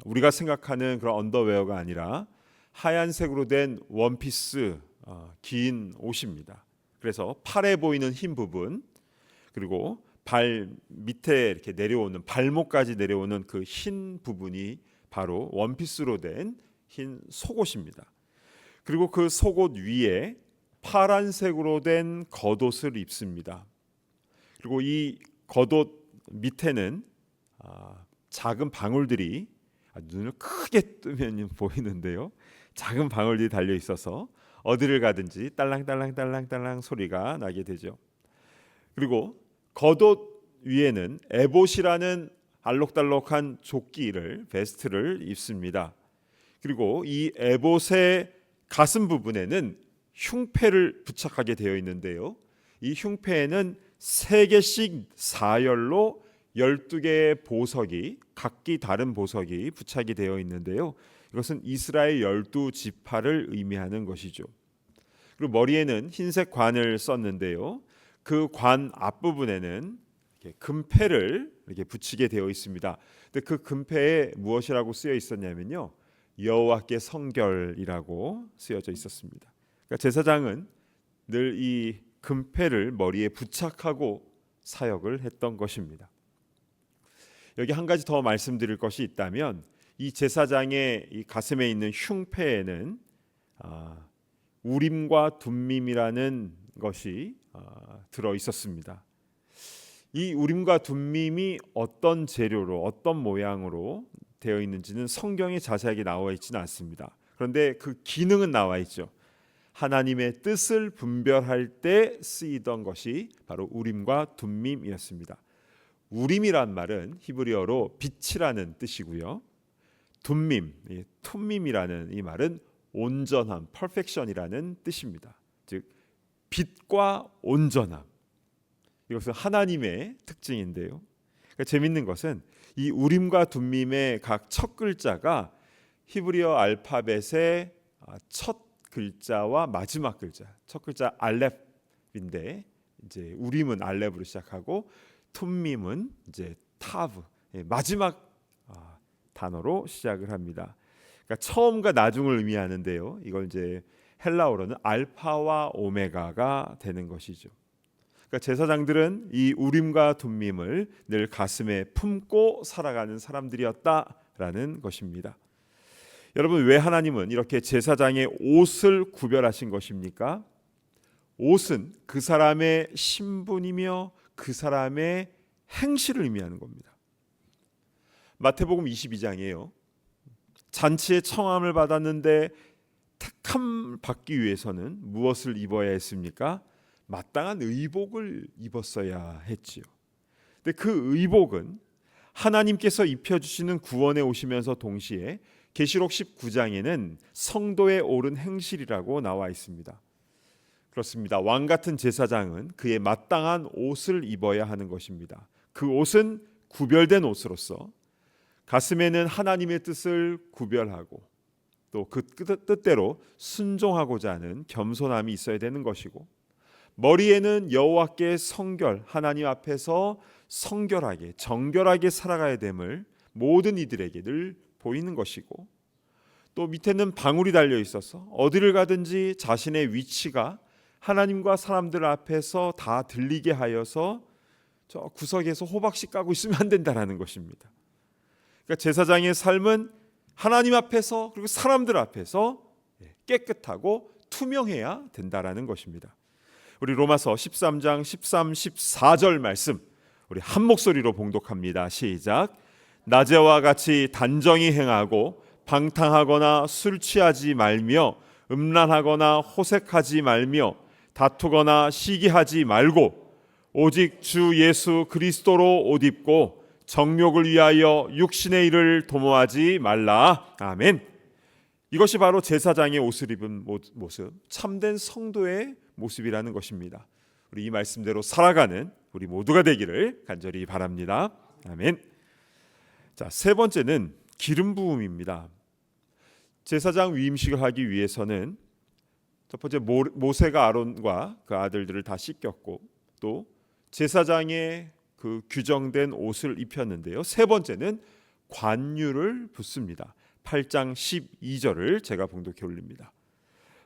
우리가 생각하는 그런 언더웨어가 아니라 하얀색으로 된 원피스 긴 옷입니다. 그래서 팔에 보이는 흰 부분 그리고 발 밑에 이렇게 내려오는 발목까지 내려오는 그 흰 부분이 바로 원피스로 된 흰 속옷입니다. 그리고 그 속옷 위에 파란색으로 된 겉옷을 입습니다. 그리고 이 겉옷 밑에는 작은 방울들이 눈을 크게 뜨면 보이는데요. 작은 방울들이 달려 있어서 어디를 가든지 딸랑딸랑딸랑딸랑 소리가 나게 되죠. 그리고 겉옷 위에는 에봇이라는 알록달록한 조끼를 베스트를 입습니다. 그리고 이 에봇의 가슴 부분에는 흉패를 부착하게 되어 있는데요. 이 흉패에는 3개씩 사열로 12개의 보석이 각기 다른 보석이 부착이 되어 있는데요. 이것은 이스라엘 12지파를 의미하는 것이죠. 그리고 머리에는 흰색 관을 썼는데요. 그 관 앞부분에는 이렇게 금패를 이렇게 붙이게 되어 있습니다. 근데 그 금패에 무엇이라고 쓰여 있었냐면요, 여호와께 성결이라고 쓰여져 있었습니다. 그러니까 제사장은 늘 이 금패를 머리에 부착하고 사역을 했던 것입니다. 여기 한 가지 더 말씀드릴 것이 있다면 이 제사장의 이 가슴에 있는 흉패에는 우림과 둠밈이라는 것이 들어 있었습니다. 이 우림과 둠밈이 어떤 재료로 어떤 모양으로 되어 있는지는 성경에 자세하게 나와 있지는 않습니다. 그런데 그 기능은 나와 있죠. 하나님의 뜻을 분별할 때 쓰이던 것이 바로 우림과 둠밈이었습니다. 우림이란 말은 히브리어로 빛이라는 뜻이고요. 둠밈, 툼밈이라는 이 말은 온전함, perfection이라는 뜻입니다. 즉 빛과 온전함. 이것은 하나님의 특징인데요. 그러니까 재밌는 것은 이 우림과 둠밈의 각 첫 글자가 히브리어 알파벳의 첫 글자와 마지막 글자, 첫 글자 알렙인데 이제 우림은 알렙으로 시작하고 툼밈은 이제 타브, 마지막 단어로 시작을 합니다. 그러니까 처음과 나중을 의미하는데요. 이걸 이제 헬라어로는 알파와 오메가가 되는 것이죠. 그러니까 제사장들은 이 우림과 둠밈을 늘 가슴에 품고 살아가는 사람들이었다라는 것입니다. 여러분, 왜 하나님은 이렇게 제사장의 옷을 구별하신 것입니까? 옷은 그 사람의 신분이며 그 사람의 행실을 의미하는 겁니다. 마태복음 22장이에요. 잔치에 청함을 받았는데 택함 받기 위해서는 무엇을 입어야 했습니까? 마땅한 의복을 입었어야 했지요. 근데 그 의복은 하나님께서 입혀주시는 구원에 오시면서 동시에 계시록 19장에는 성도의 옳은 행실이라고 나와 있습니다. 그렇습니다. 왕 같은 제사장은 그의 마땅한 옷을 입어야 하는 것입니다. 그 옷은 구별된 옷으로서 가슴에는 하나님의 뜻을 구별하고 또 그 뜻대로 순종하고자 하는 겸손함이 있어야 되는 것이고, 머리에는 여호와께 성결, 하나님 앞에서 성결하게 정결하게 살아가야 됨을 모든 이들에게 늘 보이는 것이고, 또 밑에는 방울이 달려 있어서 어디를 가든지 자신의 위치가 하나님과 사람들 앞에서 다 들리게 하여서 저 구석에서 호박씨 까고 있으면 안 된다라는 것입니다. 그러니까 제사장의 삶은 하나님 앞에서 그리고 사람들 앞에서 깨끗하고 투명해야 된다라는 것입니다. 우리 로마서 13장 13, 14절 말씀 우리 한 목소리로 봉독합니다. 시작. 낮에와 같이 단정히 행하고 방탕하거나 술 취하지 말며 음란하거나 호색하지 말며 다투거나 시기하지 말고 오직 주 예수 그리스도로 옷 입고 정욕을 위하여 육신의 일을 도모하지 말라. 아멘. 이것이 바로 제사장의 옷을 입은 모습, 참된 성도의 모습이라는 것입니다. 우리 이 말씀대로 살아가는 우리 모두가 되기를 간절히 바랍니다. 아멘. 자, 세 번째는 기름 부음입니다. 제사장 위임식을 하기 위해서는 첫 번째 모세가 아론과 그 아들들을 다 씻겼고, 또 제사장의 그 규정된 옷을 입혔는데요. 세 번째는 관유를 붓습니다. 8장 12절을 제가 봉독해 올립니다.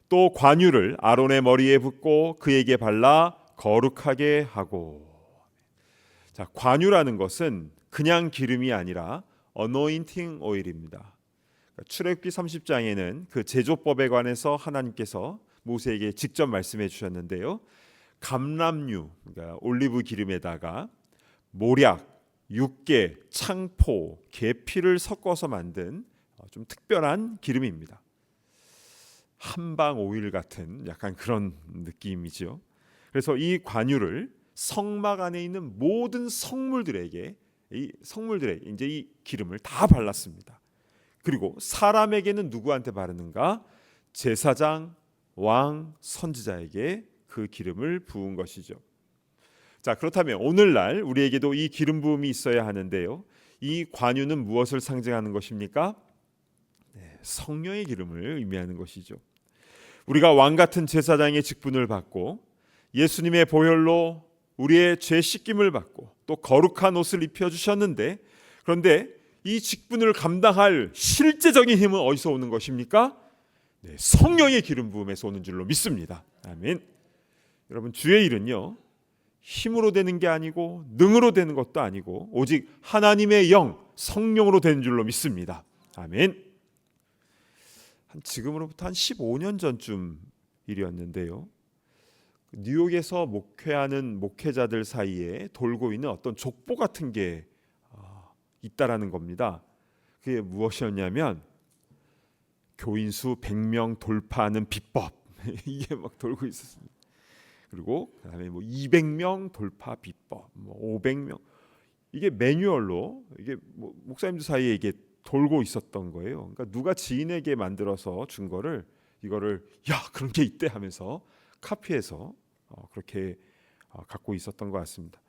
또 관유를 아론의 머리에 붓고 그에게 발라 거룩하게 하고. 자, 관유라는 것은 그냥 기름이 아니라 어노인팅 오일입니다. 출애굽기 30장에는 그 제조법에 관해서 하나님께서 모세에게 직접 말씀해 주셨는데요. 감람유, 그러니까 올리브 기름에다가 모략, 육개, 창포, 계피를 섞어서 만든 좀 특별한 기름입니다. 한방 오일 같은 약간 그런 느낌이죠. 그래서 이 관유를 성막 안에 있는 모든 성물들에게 이제 이 기름을 다 발랐습니다. 그리고 사람에게는 누구한테 바르는가? 제사장, 왕, 선지자에게 그 기름을 부은 것이죠. 자, 그렇다면 오늘날 우리에게도 이 기름 부음이 있어야 하는데요. 이 관유는 무엇을 상징하는 것입니까? 성령의 기름을 의미하는 것이죠. 우리가 왕 같은 제사장의 직분을 받고 예수님의 보혈로 우리의 죄 씻김을 받고 또 거룩한 옷을 입혀주셨는데, 그런데 이 직분을 감당할 실제적인 힘은 어디서 오는 것입니까? 성령의 기름 부음에서 오는 줄로 믿습니다. 아멘. 여러분, 주의 일은요, 힘으로 되는 게 아니고 능으로 되는 것도 아니고 오직 하나님의 영, 성령으로 되는 줄로 믿습니다. 아멘. 지금으로부터 한 15년 전쯤 일이었는데요. 뉴욕에서 목회하는 목회자들 사이에 돌고 있는 어떤 족보 같은 게 있다라는 겁니다. 그게 무엇이었냐면 교인 수 100명 돌파하는 비법 이게 막 돌고 있었습니다. 그리고 그다음에 200명 돌파 비법, 500명, 이게 매뉴얼로 이게 목사님들 사이에 이게 돌고 있었던 거예요. 그러니까 누가 지인에게 만들어서 준 거를 이거를 야 그런 게 있대 하면서 카피해서 그렇게 갖고 있었던 것 같습니다.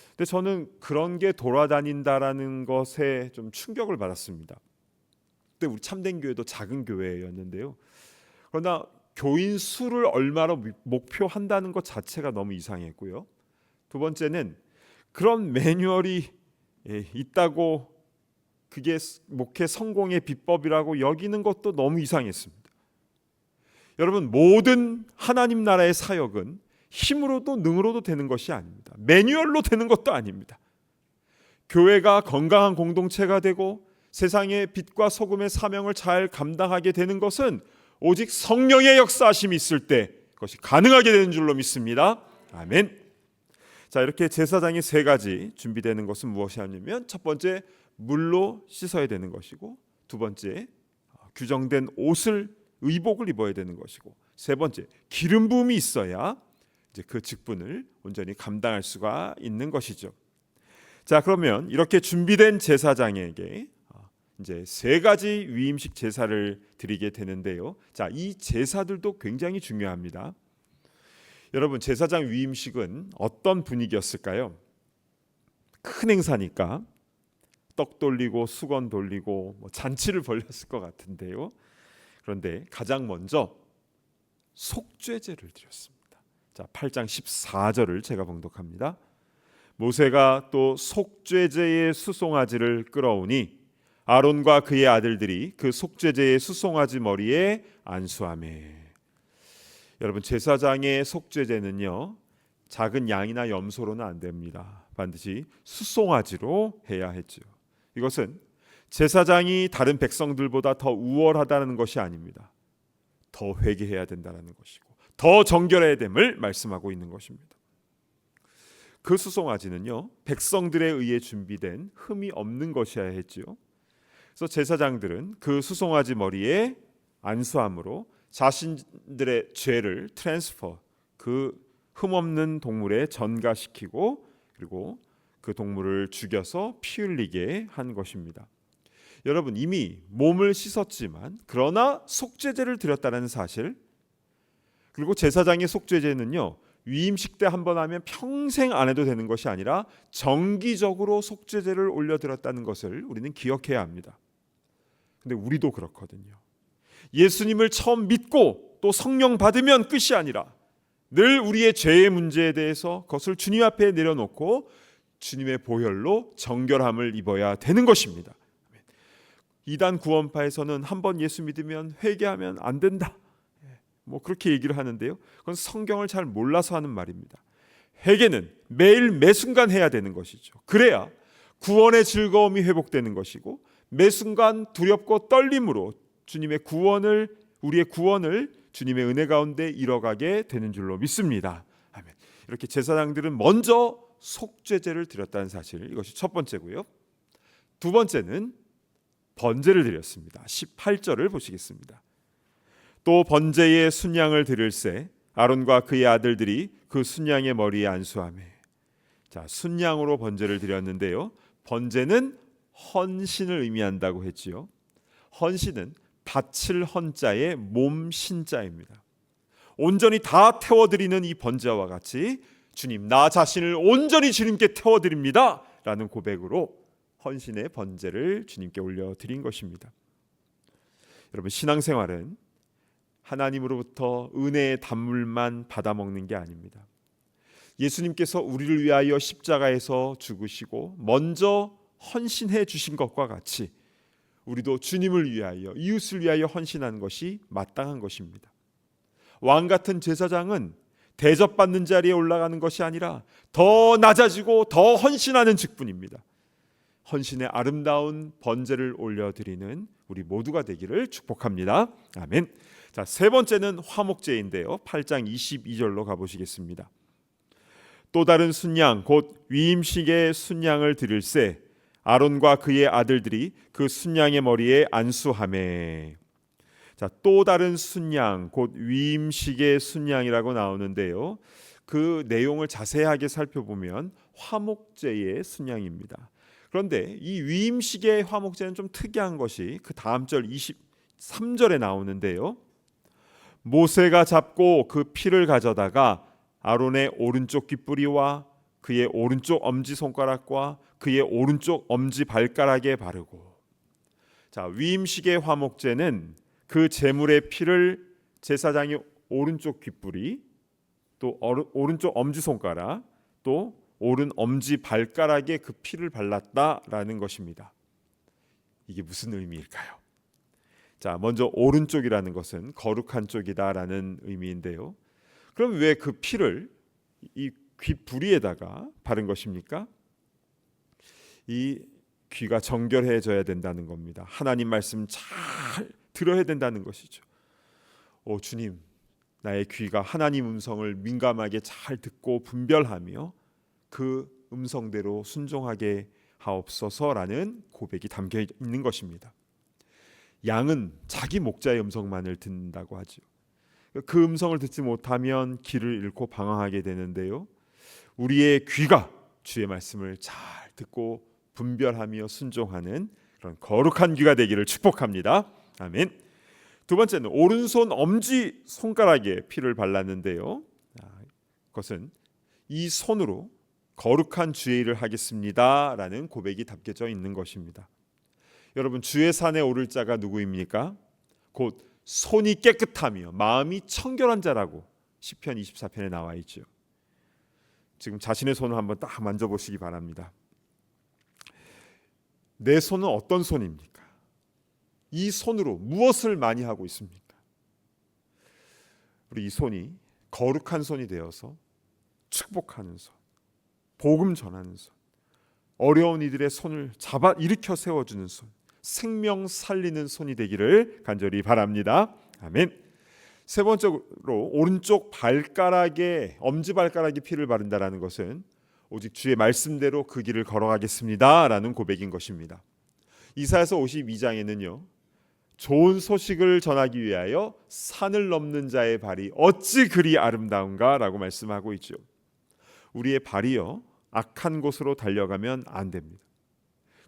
근데 저는 그런 게 돌아다닌다라는 것에 좀 충격을 받았습니다. 그때 우리 참된 교회도 작은 교회였는데요. 그러나 교인 수를 얼마로 목표한다는 것 자체가 너무 이상했고요. 두 번째는 그런 매뉴얼이 있다고 그게 목회 성공의 비법이라고 여기는 것도 너무 이상했습니다. 여러분, 모든 하나님 나라의 사역은 힘으로도 능으로도 되는 것이 아닙니다. 매뉴얼로 되는 것도 아닙니다. 교회가 건강한 공동체가 되고 세상의 빛과 소금의 사명을 잘 감당하게 되는 것은 오직 성령의 역사하심이 있을 때 그것이 가능하게 되는 줄로 믿습니다. 아멘. 자, 이렇게 제사장이 세 가지 준비되는 것은 무엇이냐면, 첫 번째 물로 씻어야 되는 것이고, 두 번째 규정된 옷을 의복을 입어야 되는 것이고, 세 번째 기름 부음이 있어야 이제 그 직분을 온전히 감당할 수가 있는 것이죠. 자, 그러면 이렇게 준비된 제사장에게 이제 세 가지 위임식 제사를 드리게 되는데요. 자, 이 제사들도 굉장히 중요합니다. 여러분, 제사장 위임식은 어떤 분위기였을까요? 큰 행사니까 떡 돌리고 수건 돌리고 잔치를 벌였을 것 같은데요. 그런데 가장 먼저 속죄제를 드렸습니다. 자, 8장 14절을 제가 봉독합니다. 모세가 또 속죄제의 수송아지를 끌어오니 아론과 그의 아들들이 그 속죄제의 수송아지 머리에 안수하매. 여러분, 제사장의 속죄제는요, 작은 양이나 염소로는 안 됩니다. 반드시 수송아지로 해야 했죠. 이것은 제사장이 다른 백성들보다 더 우월하다는 것이 아닙니다. 더 회개해야 된다는 것이고 더 정결해야 됨을 말씀하고 있는 것입니다. 그 수송아지는요, 백성들에 의해 준비된 흠이 없는 것이어야 했지요. 그래서 제사장들은 그 수송아지 머리에 안수함으로 자신들의 죄를 트랜스퍼, 그 흠없는 동물에 전가시키고 그리고 그 동물을 죽여서 피 흘리게 한 것입니다. 여러분, 이미 몸을 씻었지만 그러나 속죄제를 드렸다는 사실, 그리고 제사장의 속죄제는요, 위임식 때 한 번 하면 평생 안 해도 되는 것이 아니라 정기적으로 속죄제를 올려드렸다는 것을 우리는 기억해야 합니다. 근데 우리도 그렇거든요. 예수님을 처음 믿고 또 성령 받으면 끝이 아니라 늘 우리의 죄의 문제에 대해서 그것을 주님 앞에 내려놓고 주님의 보혈로 정결함을 입어야 되는 것입니다. 이단 구원파에서는 한번 예수 믿으면 회개하면 안 된다, 뭐 그렇게 얘기를 하는데요, 그건 성경을 잘 몰라서 하는 말입니다. 회개는 매일 매순간 해야 되는 것이죠. 그래야 구원의 즐거움이 회복되는 것이고 매순간 두렵고 떨림으로 주님의 구원을, 우리의 구원을 주님의 은혜 가운데 이뤄가게 되는 줄로 믿습니다. 아멘. 이렇게 제사장들은 먼저 속죄제를 드렸다는 사실, 이것이 첫 번째고요. 두 번째는 번제를 드렸습니다. 18절을 보시겠습니다. 또 번제의 순양을 드릴새 아론과 그의 아들들이 그 순양의 머리에 안수하매. 자, 순양으로 번제를 드렸는데요, 번제는 헌신을 의미한다고 했지요. 헌신은 바칠 헌자의 몸 신자입니다. 온전히 다 태워드리는 이 번제와 같이 주님, 나 자신을 온전히 주님께 태워드립니다 라는 고백으로 헌신의 번제를 주님께 올려드린 것입니다. 여러분, 신앙생활은 하나님으로부터 은혜의 단물만 받아먹는 게 아닙니다. 예수님께서 우리를 위하여 십자가에서 죽으시고 먼저 헌신해 주신 것과 같이 우리도 주님을 위하여, 이웃을 위하여 헌신하는 것이 마땅한 것입니다. 왕 같은 제사장은 대접받는 자리에 올라가는 것이 아니라 더 낮아지고 더 헌신하는 직분입니다. 헌신의 아름다운 번제를 올려드리는 우리 모두가 되기를 축복합니다. 아멘. 자, 세 번째는 화목제인데요, 8장 22절로 가보시겠습니다. 또 다른 순양 곧 위임식의 순양을 드릴새 아론과 그의 아들들이 그 순양의 머리에 안수하매. 자, 또 다른 순양 곧 위임식의 순양이라고 나오는데요, 그 내용을 자세하게 살펴보면 화목제의 순양입니다. 그런데 이 위임식의 화목제는 좀 특이한 것이 그 다음 절 23절에 나오는데요, 모세가 잡고 그 피를 가져다가 아론의 오른쪽 귓뿌리와 그의 오른쪽 엄지손가락과 그의 오른쪽 엄지발가락에 바르고. 자, 위임식의 화목제는 그 제물의 피를 제사장이 오른쪽 귓뿌리, 또 오른쪽 엄지손가락, 또 오른 엄지발가락에 그 피를 발랐다라는 것입니다. 이게 무슨 의미일까요? 자, 먼저 오른쪽이라는 것은 거룩한 쪽이다라는 의미인데요, 그럼 왜 그 피를 이 귓부리에다가 바른 것입니까? 이 귀가 정결해져야 된다는 겁니다. 하나님 말씀 잘 들어야 된다는 것이죠. 오 주님, 나의 귀가 하나님 음성을 민감하게 잘 듣고 분별하며 그 음성대로 순종하게 하옵소서라는 고백이 담겨 있는 것입니다. 양은 자기 목자의 음성만을 듣는다고 하죠. 그 음성을 듣지 못하면 길을 잃고 방황하게 되는데요, 우리의 귀가 주의 말씀을 잘 듣고 분별하며 순종하는 그런 거룩한 귀가 되기를 축복합니다. 아멘. 두 번째는 오른손 엄지 손가락에 피를 발랐는데요, 그것은 이 손으로 거룩한 주의 일을 하겠습니다라는 고백이 담겨져 있는 것입니다. 여러분, 주의 산에 오를 자가 누구입니까? 곧 손이 깨끗하며 마음이 청결한 자라고 시편 24편에 나와 있죠. 지금 자신의 손을 한번 딱 만져보시기 바랍니다. 내 손은 어떤 손입니까? 이 손으로 무엇을 많이 하고 있습니까? 우리 이 손이 거룩한 손이 되어서 축복하는 손, 복음 전하는 손, 어려운 이들의 손을 잡아 일으켜 세워주는 손, 생명 살리는 손이 되기를 간절히 바랍니다. 아멘. 세 번째로 오른쪽 발가락에 엄지발가락에 피를 바른다라는 것은 오직 주의 말씀대로 그 길을 걸어가겠습니다라는 고백인 것입니다. 이사야서 52장에는요. 좋은 소식을 전하기 위하여 산을 넘는 자의 발이 어찌 그리 아름다운가라고 말씀하고 있죠. 우리의 발이요. 악한 곳으로 달려가면 안 됩니다.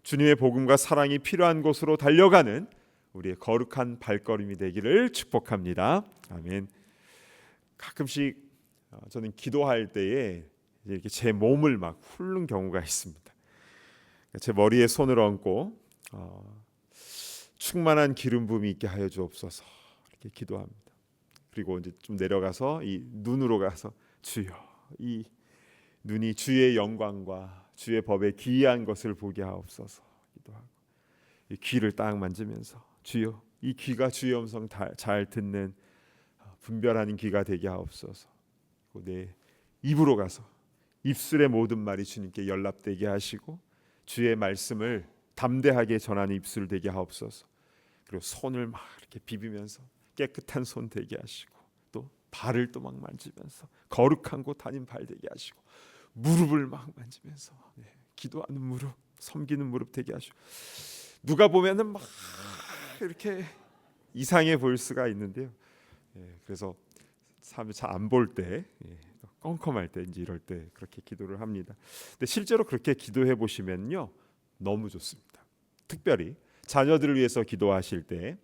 주님의 복음과 사랑이 필요한 곳으로 달려가는 우리의 거룩한 발걸음이 되기를 축복합니다. 아멘. 가끔씩 저는 기도할 때에 이렇게 제 몸을 막 훑는 경우가 있습니다. 제 머리에 손을 얹고 충만한 기름 부음이 있게 하여 주옵소서 이렇게 기도합니다. 그리고 이제 좀 내려가서 이 눈으로 가서 주여 이 눈이 주의 영광과 주의 법의 기이한 것을 보게 하옵소서 기도하고 이 귀를 딱 만지면서 주여 이 귀가 주의 음성 잘 듣는 분별하는 귀가 되게 하옵소서. 그리고 내 입으로 가서 입술의 모든 말이 주님께 연락되게 하시고 주의 말씀을 담대하게 전하는 입술 되게 하옵소서. 그리고 손을 막 이렇게 비비면서 깨끗한 손 되게 하시고 또 발을 또 막 만지면서 거룩한 곳 다닌 발 되게 하시고 무릎을 막 만지면서 기도하는 무릎, 섬기는 무릎 되게 하시고 누가 보면은 막 이렇게 이상해 보일 수가 있는데요. 그래서 사람이 잘 안 볼 때, 껌껌할 때 이제 이럴 때 그렇게 기도를 합니다. 근데 실제로 그렇게 기도해 보시면요, 너무 좋습니다. 특별히 자녀들을 위해서 기도하실 때,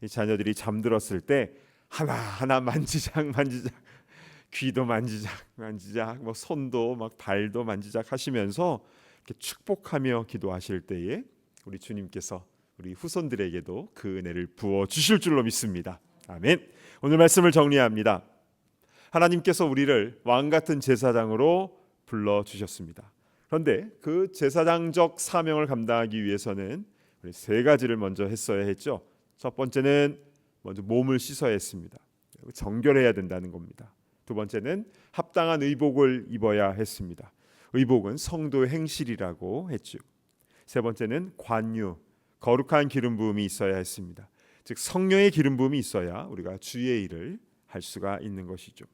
이 자녀들이 잠들었을 때 하나 하나 만지작 귀도 만지작 뭐 손도 막 발도 만지작 하시면서 이렇게 축복하며 기도하실 때에 우리 주님께서 우리 후손들에게도 그 은혜를 부어 주실 줄로 믿습니다. 아멘. 오늘 말씀을 정리합니다. 하나님께서 우리를 왕 같은 제사장으로 불러 주셨습니다. 그런데 그 제사장적 사명을 감당하기 위해서는 우리 세 가지를 먼저 했어야 했죠. 첫 번째는 먼저 몸을 씻어야 했습니다. 정결해야 된다는 겁니다. 두 번째는 합당한 의복을 입어야 했습니다. 의복은 성도의 행실이라고 했죠. 세 번째는 관유, 거룩한 기름 부음이 있어야 했습니다. 즉 성령의 기름 부음이 있어야 우리가 주의 일을 할 수가 있는 것이죠.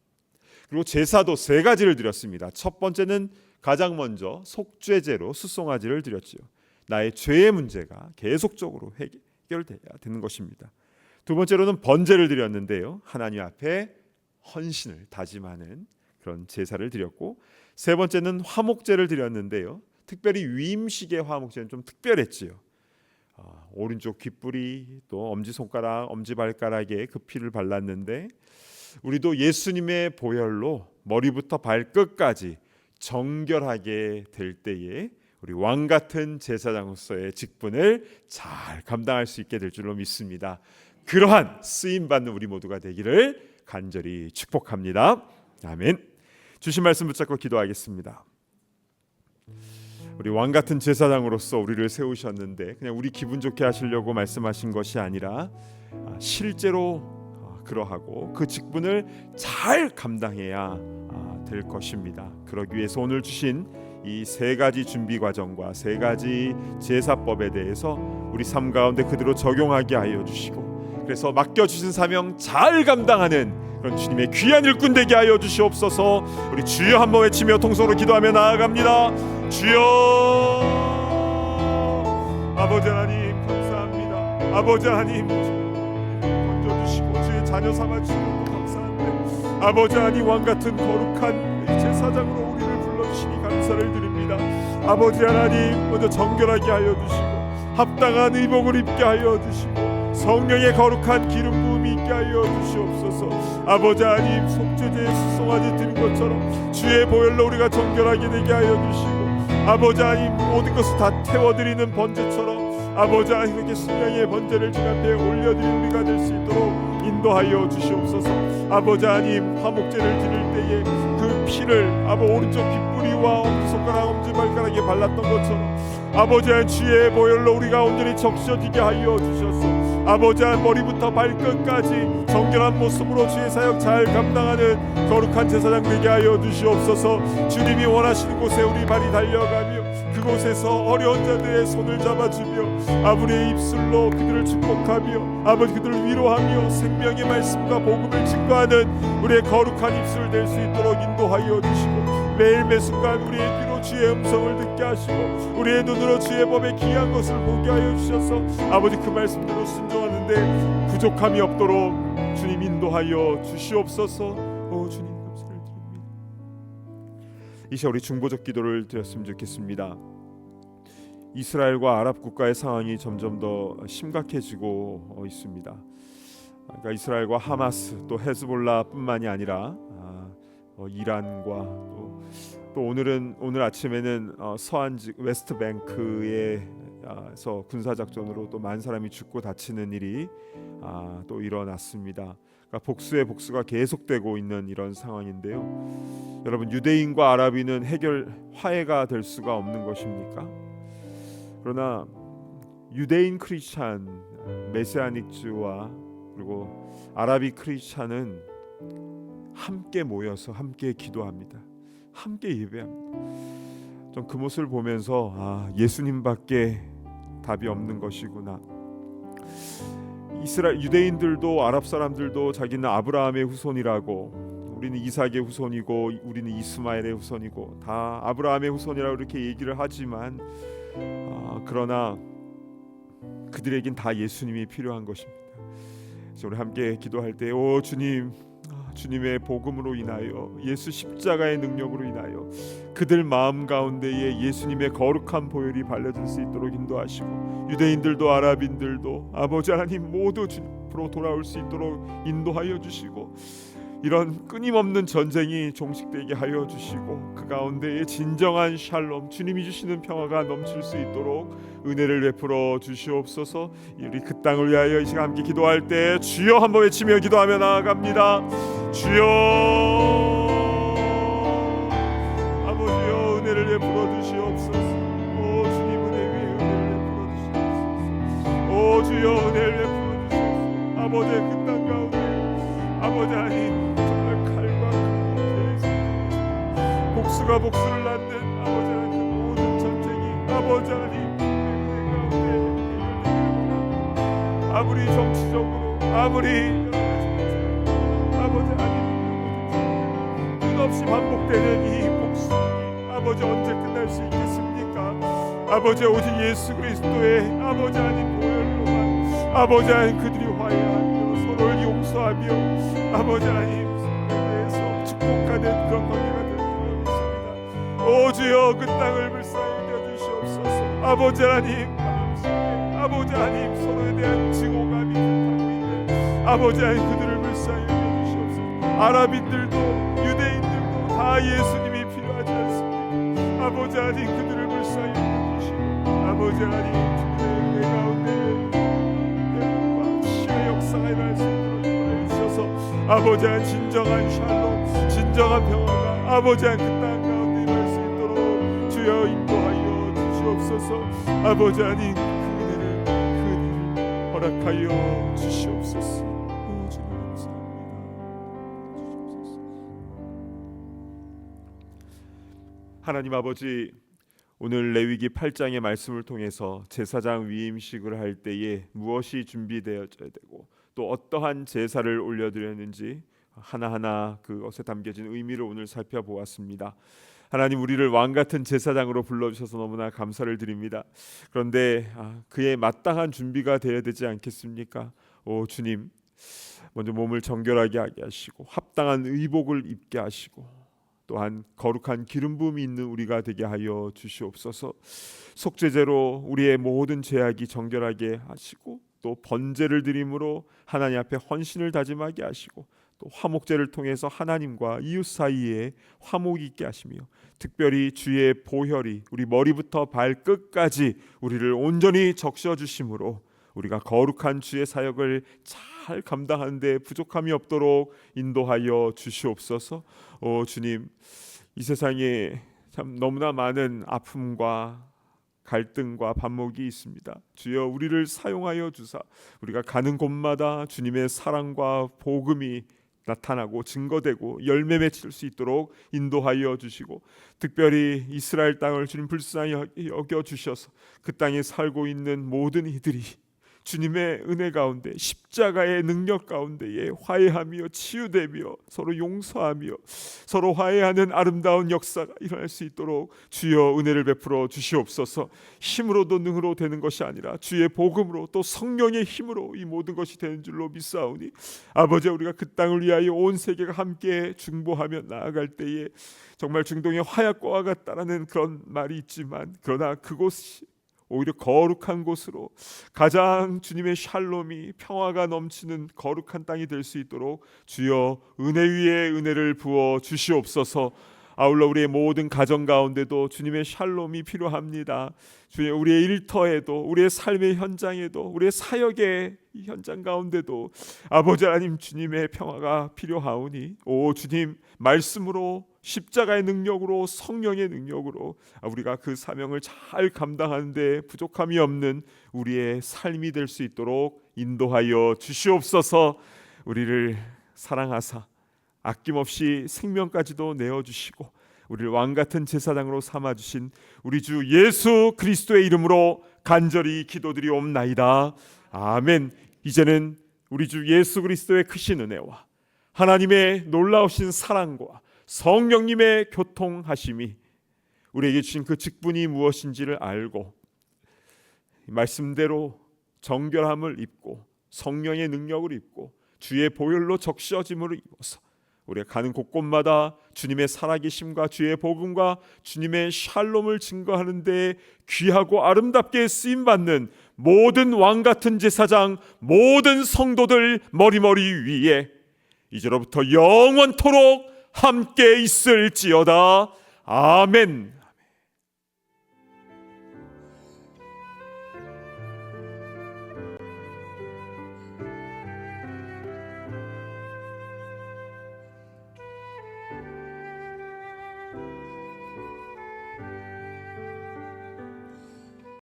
그리고 제사도 세 가지를 드렸습니다. 첫 번째는 가장 먼저 속죄제로 수송아지를 드렸지요. 나의 죄의 문제가 계속적으로 해결돼야 되는 것입니다. 두 번째로는 번제를 드렸는데요. 하나님 앞에 헌신을 다짐하는 그런 제사를 드렸고, 세 번째는 화목제를 드렸는데요. 특별히 위임식의 화목제는 좀 특별했지요. 오른쪽 귓불이 또 엄지손가락, 엄지발가락에 그 피를 발랐는데 우리도 예수님의 보혈로 머리부터 발끝까지 정결하게 될 때에 우리 왕 같은 제사장으로서의 직분을 잘 감당할 수 있게 될 줄로 믿습니다. 그러한 쓰임 받는 우리 모두가 되기를 간절히 축복합니다. 아멘. 주신 말씀 붙잡고 기도하겠습니다. 우리 왕 같은 제사장으로서 우리를 세우셨는데 그냥 우리 기분 좋게 하시려고 말씀하신 것이 아니라 실제로 그러하고 그 직분을 잘 감당해야 될 것입니다. 그러기 위해서 오늘 주신 이 세 가지 준비 과정과 세 가지 제사법에 대해서 우리 삶 가운데 그대로 적용하게 하여 주시고, 그래서 맡겨주신 사명 잘 감당하는 그런 주님의 귀한 일꾼 되게 하여 주시옵소서. 우리 주여 한번 외치며 통성으로 기도하며 나아갑니다. 주여. 아버지 하나님 감사합니다. 아버지 하나님 건져주시고 주의 자녀 삼아주시고 감사합니다. 아버지 하나님 왕같은 거룩한 제사장으로 우리를 불러주시니 감사를 드립니다. 아버지 하나님 먼저 정결하게 하여 주시고 합당한 의복을 입게 하여 주시고 성령의 거룩한 기름 부음이 있게 하여 주시옵소서. 아버지 하나님 속죄제에 수송아지 드린 것처럼 주의 보혈로 우리가 정결하게 되게 하여 주시고, 아버지 하나님 모든 것을 다 태워드리는 번제처럼 아버지 하나님 그렇게 신령의 번제를 주님 앞에 올려드린 우리가 될 수 있도록 인도하여 주시옵소서. 아버지 하나님 화목제를 드릴 때에 그 피를 오른쪽 귓뿌리와 엄지손가락 엄지발가락에 발랐던 것처럼 아버지 하나님 주의 보혈로 우리가 온전히 적셔지게 하여 주셔서 아버지 하나님 머리부터 발끝까지 정결한 모습으로 주의 사역 잘 감당하는 거룩한 제사장 되게 하여 주시옵소서. 주님이 원하시는 곳에 우리 발이 달려가며 그곳에서 어려운 자들의 손을 잡아주며 아버지의 입술로 그들을 축복하며 아버지 그들을 위로하며 생명의 말씀과 복음을 증거하는 우리의 거룩한 입술 될 수 있도록 인도하여 주시고 매일 매순간 우리의 귀로 주의 음성을 듣게 하시고 우리의 눈으로 주의 법에 기이한 것을 보게 하여 주셔서 아버지 그 말씀대로 순종하는데 부족함이 없도록 주님 인도하여 주시옵소서. 주님 감사를 드립니다. 이 시간 우리 중보적 기도를 드렸으면 좋겠습니다. 이스라엘과 아랍 국가의 상황이 점점 더 심각해지고 있습니다. 그러니까 이스라엘과 하마스 또 헤즈볼라뿐만이 아니라 이란과 또 오늘 아침에는 서한 웨스트뱅크에서 군사작전으로 또 많은 사람이 죽고 다치는 일이 또 일어났습니다. 그러니까 복수의 복수가 계속되고 있는 이런 상황인데요. 여러분 유대인과 아랍인은 화해가 될 수가 없는 것입니까? 그러나 유대인 크리스찬 메시아닉주와 그리고 아랍이 크리스찬은 함께 모여서 함께 기도합니다. 함께 예배합니다. 좀 그 모습을 보면서 예수님밖에 답이 없는 것이구나. 이스라엘 유대인들도 아랍 사람들도 자기는 아브라함의 후손이라고, 우리는 이삭의 후손이고 우리는 이스마엘의 후손이고 다 아브라함의 후손이라고 이렇게 얘기를 하지만 그러나 그들에겐 다 예수님이 필요한 것입니다. 그래서 우리 함께 기도할 때 주님, 주님의 복음으로 인하여 예수 십자가의 능력으로 인하여 그들 마음 가운데에 예수님의 거룩한 보혈이 발려질 수 있도록 인도하시고 유대인들도 아랍인들도 아버지 하나님 모두 주님으로 돌아올 수 있도록 인도하여 주시고 이런 끊임없는 전쟁이 종식되게 하여 주시고 그 가운데에 진정한 샬롬 주님이 주시는 평화가 넘칠 수 있도록 은혜를 베풀어 주시옵소서. 우리 그 땅을 위하여 이 시간 함께 기도할 때 주여 한번 외치며 기도하며 나아갑니다. 주여 아버지여 은혜를 베풀어 주시옵소서. 주님 은혜 위에 은혜를 베풀어 주시옵소서. 주여 은혜를 베풀어 주시옵소서. 아버지의 그 땅 가운데 아버지 하나님 정말 칼과 칼이 복수가 복수를 낳는 아버지 하나님 그 모든 전쟁이 아버지 하나님 아무리 정치적으로 아무리 아버지 하나님 끝없이 반복되는 이 복수 아버지 언제 끝날 수 있겠습니까? 아버지 오직 예수 그리스도의 아버지 하나님 보혈로만 아버지 하나님 그들이 화해하며 서로를 용서하며 아버지 하나님 서로에 대해서 축복하는 그런 관계가 되는 줄 믿습니다. 주여 그 땅을 불쌍히 여주시옵소서. 아버지 하나님 마음속에 아버지 하나님 서로에 대한 증오감이 타고 있는 아버지 하나님 그들을 불쌍히 여주시옵소서. 아랍인들도 유대인들도 다 예수님이 필요하지 않습니까? 아버지 하나님 그들을 불쌍히 여주시고 아버지 하나님 주님의 은혜 가운데 치유의 역사가 일어날 수 있도록 인도하여 주셔서 아버지 하나님 진정한 샬롬 진정한 평화가 아버지 하나님 그 땅 가운데 일어날 수 있도록 주여 인도하여 주시옵소서. 아버지 하나님 그 은혜를 허락하여 주시옵소서. 주님 감사합니다. 하나님 아버지, 오늘 레위기 8장의 말씀을 통해서 제사장 위임식을 할 때에 무엇이 준비되어져야 되고 또 어떠한 제사를 올려드렸는지 하나하나 그것에 담겨진 의미를 오늘 살펴보았습니다. 하나님 우리를 왕같은 제사장으로 불러주셔서 너무나 감사를 드립니다. 그런데 그에 마땅한 준비가 되어야 되지 않겠습니까? 주님, 먼저 몸을 정결하게 하게 하시고 합당한 의복을 입게 하시고 또한 거룩한 기름 부음이 있는 우리가 되게 하여 주시옵소서. 속죄제로 우리의 모든 죄악이 정결하게 하시고 또 번제를 드림으로 하나님 앞에 헌신을 다짐하게 하시고 또 화목제를 통해서 하나님과 이웃 사이에 화목이 있게 하시며 특별히 주의 보혈이 우리 머리부터 발끝까지 우리를 온전히 적셔 주심으로 우리가 거룩한 주의 사역을 잘 감당하는 데 부족함이 없도록 인도하여 주시옵소서. 주님, 이 세상에 참 너무나 많은 아픔과 갈등과 반목이 있습니다. 주여 우리를 사용하여 주사 우리가 가는 곳마다 주님의 사랑과 복음이 나타나고 증거되고 열매 맺힐 수 있도록 인도하여 주시고 특별히 이스라엘 땅을 주님 불쌍히 여겨 주셔서 그 땅에 살고 있는 모든 이들이 주님의 은혜 가운데 십자가의 능력 가운데에 화해하며 치유되며 서로 용서하며 서로 화해하는 아름다운 역사가 일어날 수 있도록 주여 은혜를 베풀어 주시옵소서. 힘으로도 능으로 되는 것이 아니라 주의 복음으로 또 성령의 힘으로 이 모든 것이 되는 줄로 믿사오니 아버지, 우리가 그 땅을 위하여 온 세계가 함께 중보하며 나아갈 때에 정말 중동의 화약고와 같다라는 그런 말이 있지만 그러나 그곳이 오히려 거룩한 곳으로 가장 주님의 샬롬이 평화가 넘치는 거룩한 땅이 될 수 있도록 주여 은혜 위에 은혜를 부어 주시옵소서. 아울러 우리의 모든 가정 가운데도 주님의 샬롬이 필요합니다. 주여 우리의 일터에도 우리의 삶의 현장에도 우리의 사역의 현장 가운데도 아버지 하나님 주님의 평화가 필요하오니 오 주님 말씀으로 십자가의 능력으로 성령의 능력으로 우리가 그 사명을 잘 감당하는데 부족함이 없는 우리의 삶이 될 수 있도록 인도하여 주시옵소서. 우리를 사랑하사 아낌없이 생명까지도 내어주시고 우리를 왕같은 제사장으로 삼아주신 우리 주 예수 그리스도의 이름으로 간절히 기도드리옵나이다. 아멘. 이제는 우리 주 예수 그리스도의 크신 은혜와 하나님의 놀라우신 사랑과 성령님의 교통하심이 우리에게 주신 그 직분이 무엇인지를 알고 말씀대로 정결함을 입고 성령의 능력을 입고 주의 보혈로 적셔짐을 입어서 우리가 가는 곳곳마다 주님의 살아계심과 주의 복음과 주님의 샬롬을 증거하는 데 귀하고 아름답게 쓰임받는 모든 왕같은 제사장, 모든 성도들 머리머리 위에 이제로부터 영원토록 함께 있을지어다. 아멘.